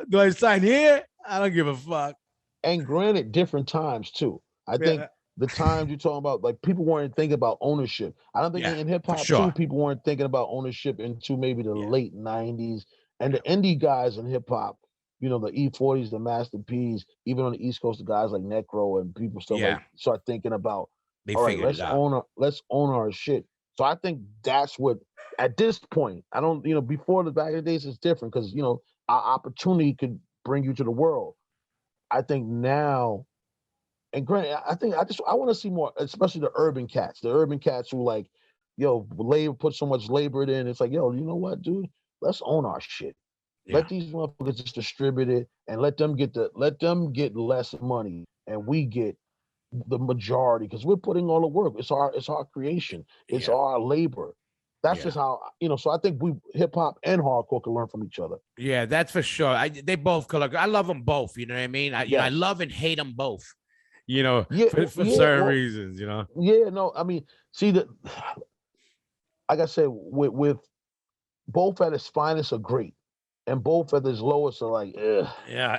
Do I sign here? I don't give a fuck. And granted, different times too. I think the times you're talking about, like, people weren't thinking about ownership. I don't think in hip hop too, people weren't thinking about ownership into maybe the late 90s And the indie guys in hip hop, you know, the E40s, the Master P's, even on the East Coast, the guys like Necro and people still like start thinking about, they all right, figured it out. let's own our shit. So I think that's what at this point, I don't, you know, before the back in the days it's different because you know, our opportunity could bring you to the world. I think now, and granted, I want to see more, especially the urban cats who like, yo, labor put so much labor in. It's like, yo, you know what, dude? Let's own our shit. Yeah. Let these motherfuckers just distribute it and let them get less money and we get the majority because we're putting all the work. It's our creation. It's our labor. That's just how, you know. So I think hip hop and hardcore can learn from each other. Yeah, that's for sure. They both color. I love them both. You know what I mean? I love and hate them both. You know, for certain reasons. You know. Yeah, no. I mean, see that. Like I said, with both at its finest are great, and both at its lowest are like, ugh. Yeah.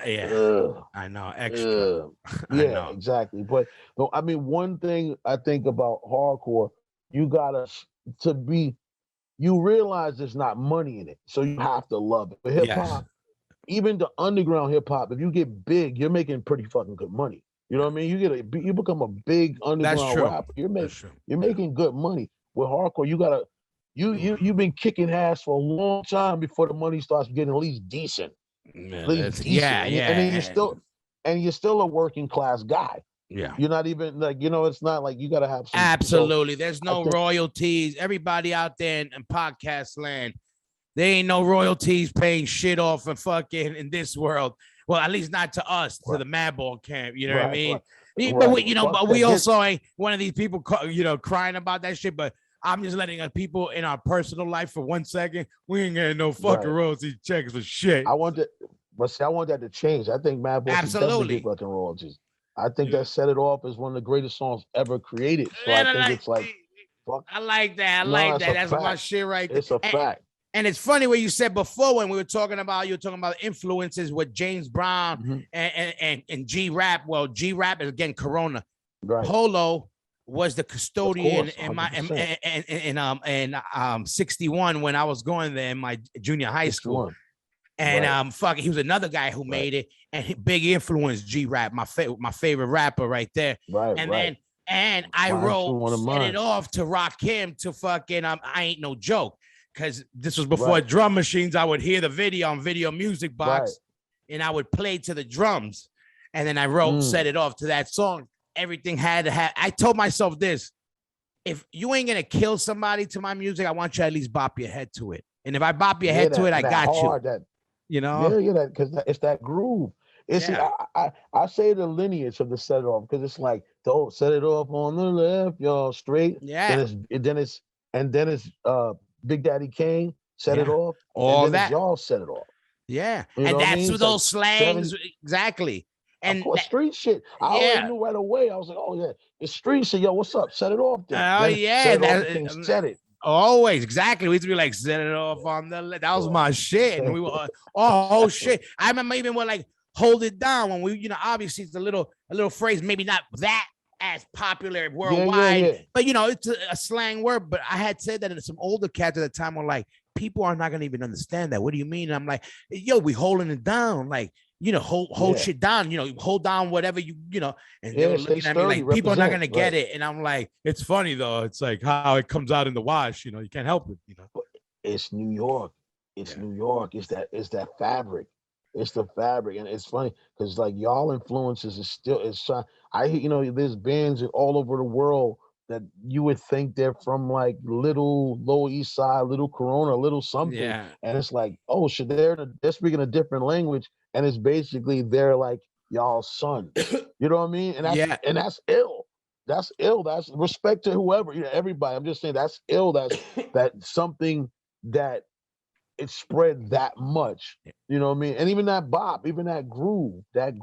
I know, extra. Yeah, know. exactly. But no, I mean, one thing I think about hardcore, you gotta you realize there's not money in it, so you have to love it. But hip hop, even the underground hip hop, if you get big, you're making pretty fucking good money. You know what I mean? You become a big underground rapper. You're making good money. With hardcore, you gotta you've been kicking ass for a long time before the money starts getting at least decent. Yeah, at least decent. And then you're still a working class guy. Yeah. You're not even like, you know, it's not like you got to have some. Absolutely. There's no royalties. Everybody out there in podcast land, there ain't no royalties paying shit off and fucking in this world. Well, at least not to us, to the Madball camp. You know what I mean? But we also ain't one of these people, you know, crying about that shit. But I'm just letting people in our personal life for 1 second. We ain't getting no fucking royalties checks for shit. I want that to change. I think Madball should definitely get fucking royalties. I think that Set It Off is one of the greatest songs ever created. So I think it's like, fuck. I like that. I like that. That's my shit right there. It's a fact. And it's funny what you said before when you were talking about influences with James Brown and G Rap. Well, G Rap is again Corona. Right. Polo was the custodian in 61 when I was going there in my junior high school. And he was another guy who made it, and big influence G Rap, my favorite rapper right there. And I wrote Set It Off to Rakim to fucking I Ain't No Joke, because this was before drum machines. I would hear the video on Video Music Box, and I would play to the drums, and then I wrote Set It Off to that song. Everything had to have. I told myself this: if you ain't gonna kill somebody to my music, I want you to at least bop your head to it. And if I bop your head to it, I got you. You know, because it's that groove. It's I say the lineage of the Set It Off because it's like, don't set it off on the left, y'all straight. Yeah. Then it's Big Daddy Kane Set It Off. All and then that it's y'all Set It Off. Yeah, and that's what those slangs exactly. And of course, street shit. I already knew right away. I was like, oh yeah, it's street shit. Yo, what's up? Set it off. Then. Set it. Always, exactly. We used to be like, set it off on the left. That was my shit. And we were, oh shit. I remember even when like hold it down when we, you know, obviously it's a little phrase, maybe not that as popular worldwide, but you know, it's a slang word. But I had said that, and some older cats at the time were like, people are not gonna even understand that. What do you mean? And I'm like, yo, we holding it down, like, you know, hold shit down, you know, hold down whatever you know. And they were looking at me like, people are not gonna get it. And I'm like, it's funny though. It's like how it comes out in the wash, you know, you can't help it, you know. But it's New York. It's New York. It's that fabric. It's the fabric. And it's funny because like y'all influences is still you know, there's bands all over the world that you would think they're from like little Lower East Side, little Corona, little something. Yeah. And it's like, oh shit, they're speaking a different language. And it's basically they're like y'all's son. You know what I mean? And that's ill. That's ill. That's respect to whoever, you know, everybody. I'm just saying that's ill. That's something that it spread that much. You know what I mean? And even that bop, even that groove, that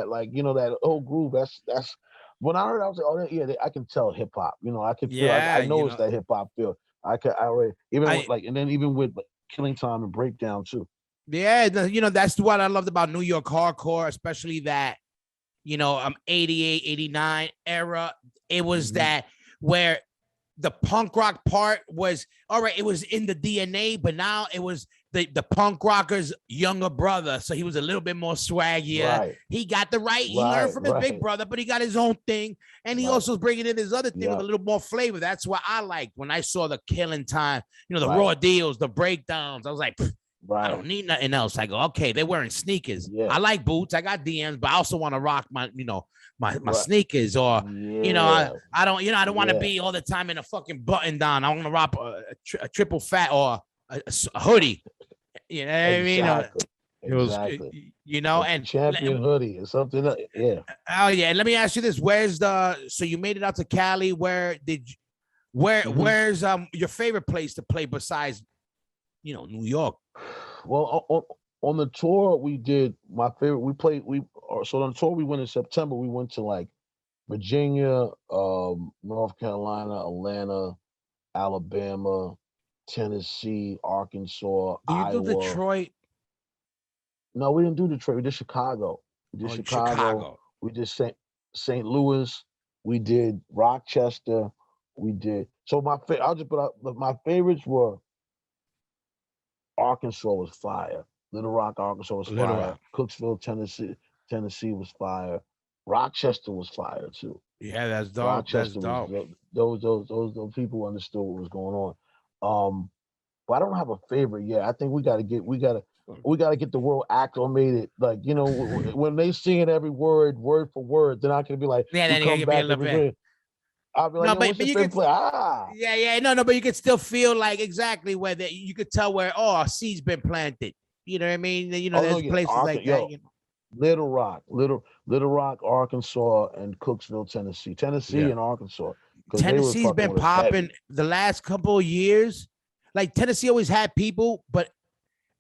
like, you know, that old groove, that's when I heard it, I was like, I can tell hip hop. You know, I can feel I know it's that hip hop feel. I already even with like Killing Time and Breakdown too. Yeah, you know, that's what I loved about New York hardcore, especially that, you know, 88, 89 era. It was that where the punk rock part was, all right, it was in the DNA, but now it was the punk rocker's younger brother, so he was a little bit more swaggier. Right. He got the right. He learned from his big brother, but he got his own thing, and he also was bringing in his other thing with a little more flavor. That's what I liked when I saw the Killing Time. You know, the raw deals, the breakdowns. I was like, I don't need nothing else. I go, okay, they're wearing sneakers. Yeah. I like boots. I got DMs, but I also want to rock my, my sneakers, or I don't want to be all the time in a fucking button down. I want to rock a triple fat or a hoodie. You know what I mean? It was, and champion hoodie or something. Yeah. Oh yeah. Let me ask you this: so you made it out to Cali? Where's your favorite place to play besides, New York? Well, on the tour we did, my favorite. So on the tour we went in September. We went to like Virginia, North Carolina, Atlanta, Alabama, Tennessee, Arkansas, Iowa. Do you do Detroit? No, we didn't do Detroit. We did Chicago. Chicago. We did St. Louis. We did Rochester. We did. So I'll just put out. My favorites were Arkansas was fire. Little Rock, Arkansas was fire. Cooksville, Tennessee was fire. Rochester was fire too. Yeah, that's dope. Rochester those people understood what was going on. But I don't have a favorite yet. I think we gotta get the world acclimated. Like, when they sing every word for word, then I can be like, then you can be a little bit. I'll be like, what's your favorite play? No, but you could still feel like exactly where you could tell where a seed's been planted. You know what I mean? There's places like that. Little Rock, Arkansas, and Cooksville, Tennessee, and Arkansas. Tennessee's been popping the last couple of years. Like Tennessee always had people, but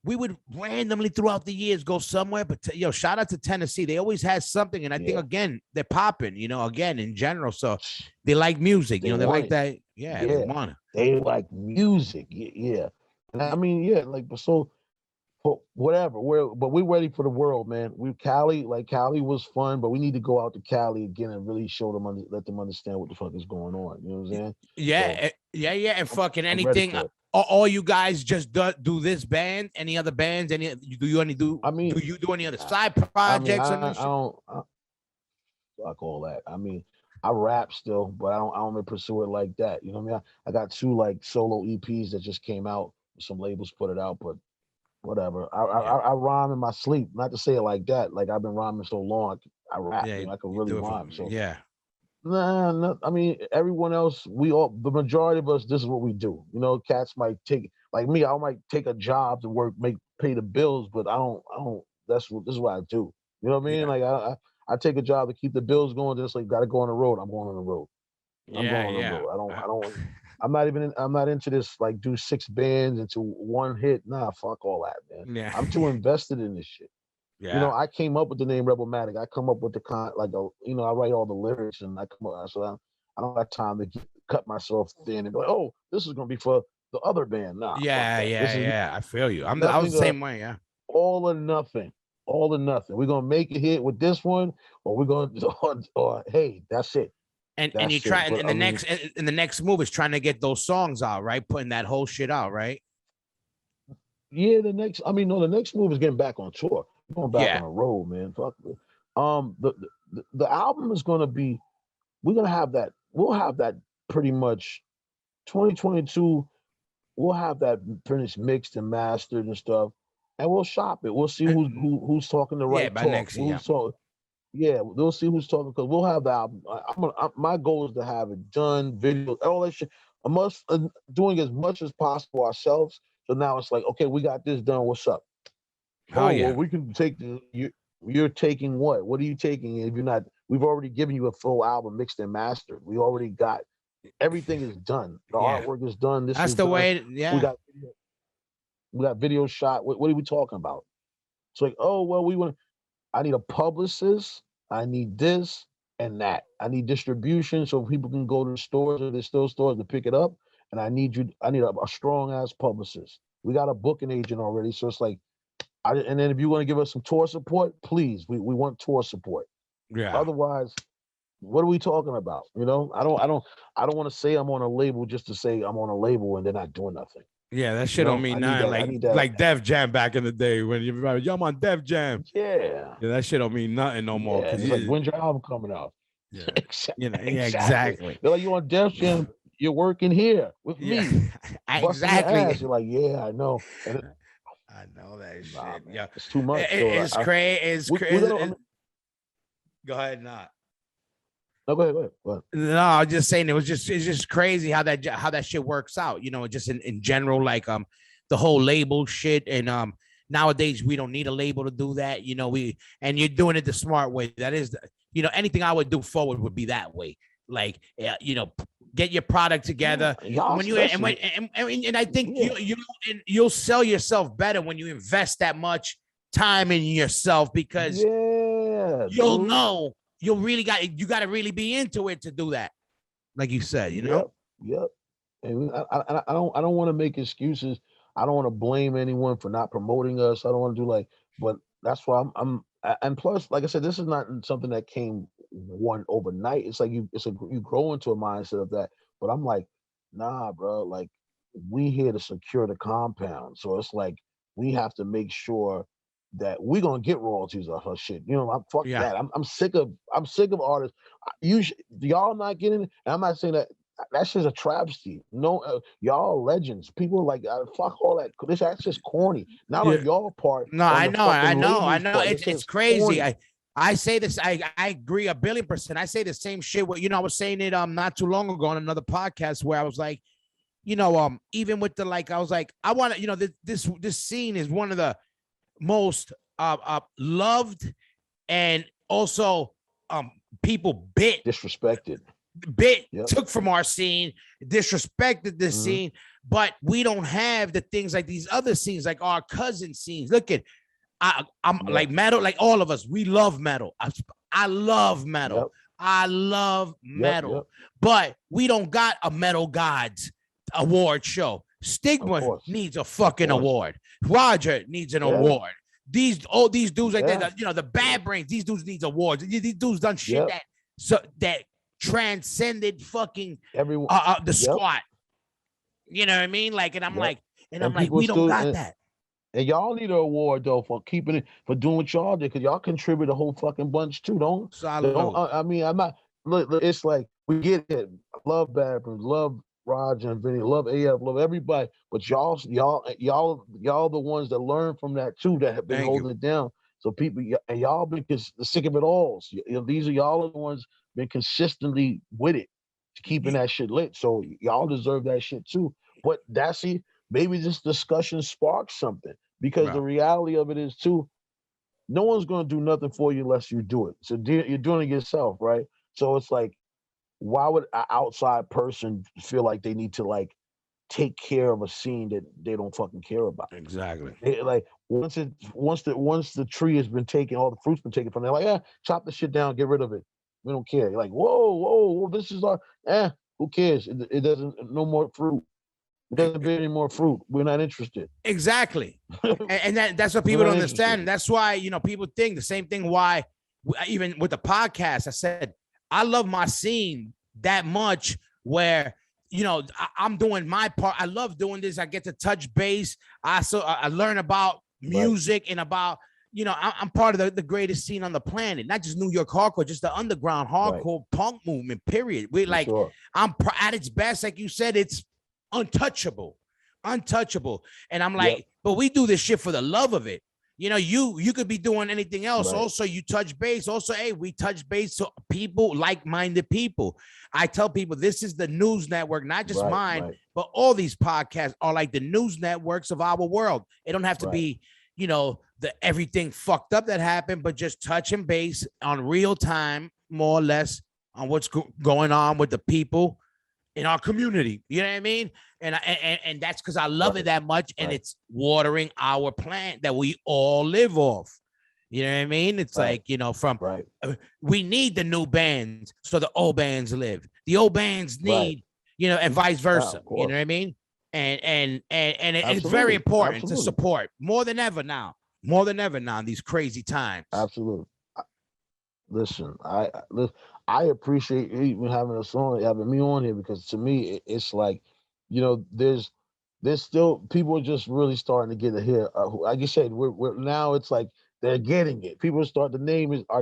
we would randomly throughout the years go somewhere. But shout out to Tennessee. They always had something, and I think again they're popping. Again in general, so they like music. They like that. Yeah, they want it. They like music. Yeah. And I mean, whatever. We're ready for the world, man. Cali was fun, but we need to go out to Cali again and really show them, let them understand what the fuck is going on. You know what I'm saying? Yeah, and fucking anything. All you guys just do this band? Any other bands? Do you do any other side projects? I don't fuck all that. I mean, I rap still, but I don't really pursue it like that. You know what I mean? I got 2 like solo EPs that just came out. Some labels put it out, but whatever. I rhyme in my sleep. Not to say it like that. Like I've been rhyming so long, I rap. I can really rhyme. So no, I mean, everyone else, the majority of us, this is what we do. Cats might take, like me, I might take a job to work, pay the bills, but I don't. This is what I do. You know what I mean? Like I take a job to keep the bills going. Just like got to go on the road. I'm going on the road. I'm going on the road. I don't. I'm not into this. Like do 6 bands into 1 hit. Nah, fuck all that, man. I'm too invested in this shit. Yeah. I came up with the name RebelMatic. I come up with the I write all the lyrics and I come up. So I don't have time to cut myself thin and be like, oh, this is gonna be for the other band. Nah. Yeah. I feel you. I was the same way. Yeah. All or nothing. We're gonna make a hit with this one, or we're gonna, or hey, that's it. And you try, and the next move is trying to get those songs out, right? Putting that whole shit out, right? Yeah, the next move is getting back on tour. Going back on the road, man. Fuck it. The album is gonna be. We're gonna have that. We'll have that pretty much. 2022. We'll have that finished, mixed and mastered and stuff, and we'll shop it. We'll see who's talking the right talk. Next year. We'll see who's talking because we'll have the album. My goal is to have it done, video, all that shit. Doing as much as possible ourselves. So now it's like, okay, we got this done. What's up? Well, we can take you're taking what? What are you taking? If you're not, we've already given you a full album mixed and mastered. We already got everything is done. The artwork is done. That's the way. We got video shot. What are we talking about? It's like, oh well, I need a publicist. I need this and that. I need distribution so people can go to the stores or there's still stores to pick it up. And I need a strong ass publicist. We got a booking agent already, so it's like. And then if you want to give us some tour support, please, we want tour support. Yeah. Otherwise, what are we talking about? I don't want to say I'm on a label just to say I'm on a label and they're not doing nothing. Yeah, that shit don't mean nothing. Like Def Jam back in the day when you remember, yo, I'm on Def Jam. Yeah, that shit don't mean nothing no more. Yeah, it's like, when's your album coming out? Yeah, exactly. They're like, you on Def Jam, you're working here with me, busting your ass. You're like, yeah, I know. And I know that shit. Man, Yeah, it's too much. It's crazy. It's crazy. Go ahead, not. No, go ahead. No, I was just saying it's just crazy how that shit works out. Just in general, like the whole label shit, and nowadays we don't need a label to do that. And you're doing it the smart way. That is, anything I would do forward would be that way. Like, get your product together. And I think you'll sell yourself better when you invest that much time in yourself, because you'll know. You got to really be into it to do that, like you said. Yep. And I don't want to make excuses. I don't want to blame anyone for not promoting us. I don't want to do but that's why and plus, like I said, this is not something that came overnight. It's like you grow into a mindset of that. But I'm like, nah, bro. Like, we here to secure the compound, so it's like we have to make sure that we're gonna get royalties of her shit. That. I'm sick of artists. Y'all not getting it. And I'm not saying that. That's just a travesty. No, y'all legends. People like fuck all that. That's just corny. Not on y'all part. No, I know. It's crazy. Corny. I say this. I agree 1,000,000,000%. I say the same shit. I was saying it not too long ago on another podcast where I was like, even with the I was like, I want to, this scene is one of the most loved, and also people disrespected, took from our scene, disrespected the scene, but we don't have the things like these other scenes, like our cousin scenes. Look at, I'm like metal, like all of us, we love metal. I love metal. I love metal, but we don't got a Metal Gods award show. Stigma needs a fucking award. Roger needs an award. These dudes like that, the Bad Brains, these dudes needs awards. These dudes done shit that transcended fucking everyone, the squad. You know what I mean? Like, and I'm like, we don't got that. And y'all need an award though for keeping it, for doing what y'all did, because y'all contribute a whole fucking bunch too. I mean, I'm not. Look, it's like, we get it. Love Bad Brains, love Roger and Vinny, love AF, love everybody, but y'all the ones that learn from that too, that have been holding it down. So people, and y'all been sick of it all. So, these are y'all the ones been consistently with it, keeping that shit lit. So y'all deserve that shit too. But maybe this discussion sparks something, because the reality of it is too, no one's gonna do nothing for you unless you do it. So you're doing it yourself, right? So it's like, why would an outside person feel like they need to take care of a scene that they don't fucking care about? Exactly. Once the tree has been taken, all the fruit's been taken from there, like, chop the shit down, get rid of it. We don't care. You're like, whoa, this is our, who cares? It doesn't, no more fruit. It doesn't bear any more fruit. We're not interested. Exactly. and that's what people don't understand. That's why, people think the same thing. Why, even with the podcast, I said, I love my scene that much where, I'm doing my part. I love doing this. I get to touch base. I learn about music and about, I'm part of the greatest scene on the planet, not just New York hardcore, just the underground hardcore punk movement, period. We're like, I'm at its best. Like you said, it's untouchable. And I'm like, but we do this shit for the love of it. You could be doing anything else. Also, you touch base. Also, hey, we touch base to people, like-minded people. I tell people this is the news network, not just mine, but all these podcasts are like the news networks of our world. It don't have to be, the everything fucked up that happened, but just touching base on real time, more or less, on what's going on with the people in our community. You know what I mean? And that's because I love it that much, and it's watering our plant that we all live off. You know what I mean? It's like, we need the new bands so the old bands live. The old bands need, and vice versa. You know what I mean? And it's very important to support more than ever now in these crazy times. Absolutely. Listen, I appreciate you even having me on here, because to me, it's like, there's there's still people are just really starting to get it here. Like you said, we're now it's like they're getting it. People start our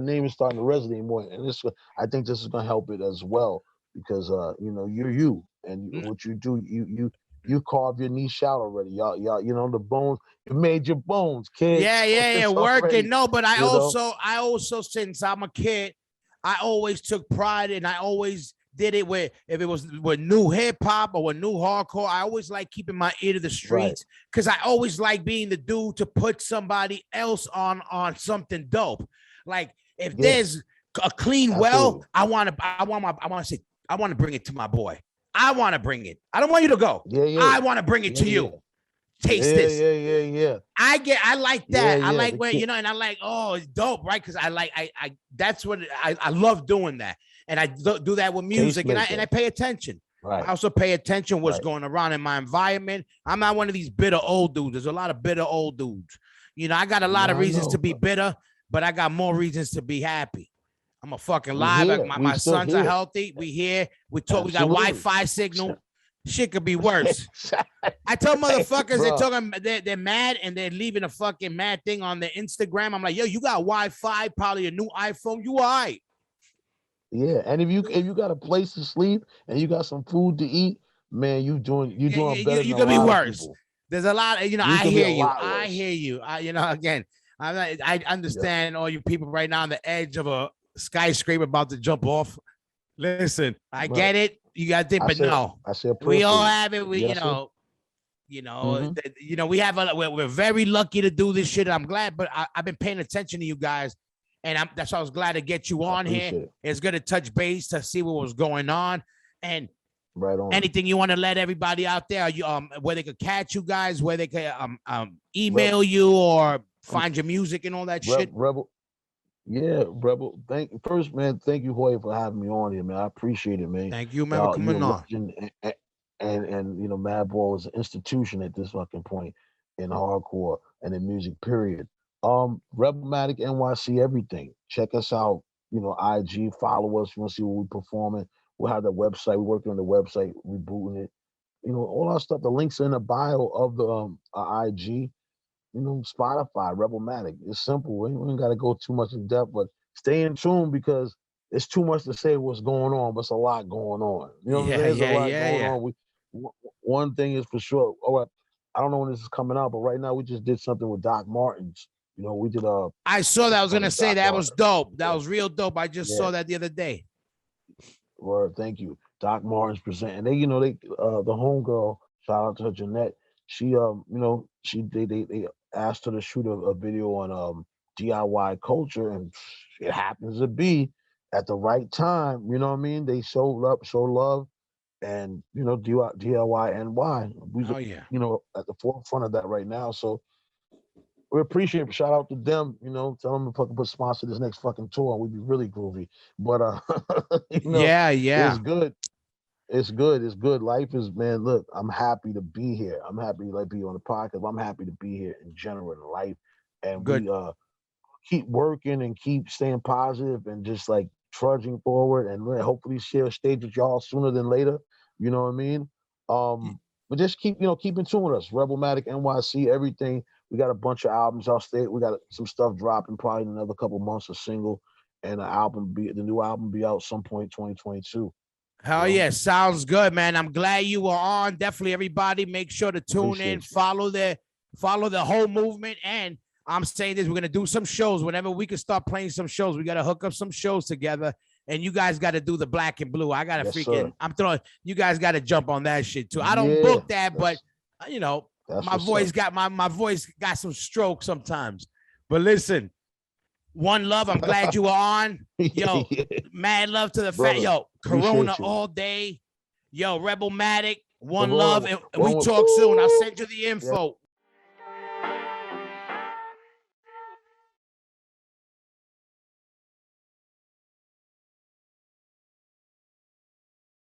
name is starting to resonate more, and this I think this is going to help it as well because you know you're you and Mm. what you do you carve your niche out already. Y'all you know the bones you made your bones, kid. Yeah, So yeah, yeah, it's working. already No, but you know I also, since I'm a kid, I always took pride and I always did it with, if it was with new hip hop or with new hardcore, I always like keeping my ear to the right. streets because I always like being the dude to put somebody else on something dope. Like if Yeah, there's a clean well, absolutely. I want to say, I want to bring it to my boy. I want to bring it. I don't want you to go. Yeah, yeah, I want to bring it yeah, to yeah, you. Taste yeah, this. yeah, yeah, yeah, I like yeah, that. I yeah. like The when, kid, you know, and I like, oh, it's dope, right? Because that's what I love doing that. And I do that with music and I tastemaker. pay attention. I Right, also pay attention what's right. going around in my environment. I'm not one of these bitter old dudes. There's a lot of bitter old dudes. You know, I got a lot of Nah, I reasons to know. be bitter, but I got more reasons to be happy. I'm a fucking We live. here. We My still sons are here. healthy. We here. We talk. We got Absolutely. Wi-Fi signal. Shit could be worse. I tell motherfuckers Bro. they're mad and they're leaving a fucking mad thing on their Instagram. I'm like, yo, you got Wi-Fi, probably a new iPhone. You all right? Yeah, and if you got a place to sleep and you got some food to eat, man, you doing better than You a could be lot of worse. people. There's a lot of, you know, You I could be hear a you. lot I worse. hear you. You know, again, I Yeah. understand all you people right now on the edge of a skyscraper about to jump off. Listen, I Right. get it. You got to, but no, I say a prayer we for all you. have it. Yes, sir. Mm-hmm. We have we're very lucky to do this shit. I'm glad, but I've been paying attention to you guys, and that's why I was glad to get you I on here. appreciate it. It's good to touch base to see what was going on, and Right on. anything you want to let everybody out there, you where they could catch you guys, where they could Reb, email you or um, find your music and all that shit. Rebel. Yeah, Rebel. First, man. Thank you, Hoya, for having me on here, man. I appreciate it, man. Thank you, man, for Y'all, you a coming on. legend, and you know, Madball is an institution at this fucking point in hardcore and in music. Period. RebelMatic NYC, everything. Check us out. You know, IG. Follow us. You want to see what we're performing. We'll have the website. We're working on the website, rebooting it. You know, all our stuff. The links are in the bio of the IG. You know, Spotify, RebelMatic. It's simple. We ain't got to go too much in depth, but stay in tune because it's too much to say what's going on, but it's a lot going on. You know what I'm saying? There's a lot going on. One thing is for sure. All right, I don't know when this is coming out, but right now we just did something with Doc Martens. You know, we did I saw that. I was gonna with say Doc that was Martens. dope. That Yeah, was real dope. I just yeah. saw that the other day. Word, thank you. Doc Martens present, and they, you know, the homegirl. Shout out to her, Jeanette. She, you know, they asked her to shoot a video on DIY culture, and it happens to be at the right time. You know what I mean? They show love, and you know, DIY NY. We, Oh yeah. you know, at the forefront of that right now. So we appreciate it. Shout out to them. You know, tell them to fucking put sponsor this next fucking tour. We'd be really groovy. But you know, it's Yeah. good. It's good. It's good. Life is, man. Look, I'm happy to be here. I'm happy to like be on the podcast. I'm happy to be here in general in life, and Good. we keep working and keep staying positive and just like trudging forward and hopefully share a stage with y'all sooner than later. You know what I mean? But just keep keep in tune with us. RebelMatic NYC, everything. We got a bunch of albums. We got some stuff dropping probably in another couple months, a single, and the new album be out some point 2022. Hell yeah, sounds good, man. I'm glad you were on. Definitely, everybody, make sure to tune in, follow the whole movement. And I'm saying this, we're gonna do some shows whenever we can start playing some shows. We gotta hook up some shows together, and you guys got to do the black and blue. I gotta I'm throwing. You guys got to jump on that shit too. I don't book that, but you know, my voice got my voice got some stroke sometimes. But listen. One love. I'm glad you were on. Yo, mad love to the fat. Yo, Corona all day. Yo, RebelMatic. One love. And we talk soon. I'll send you the info.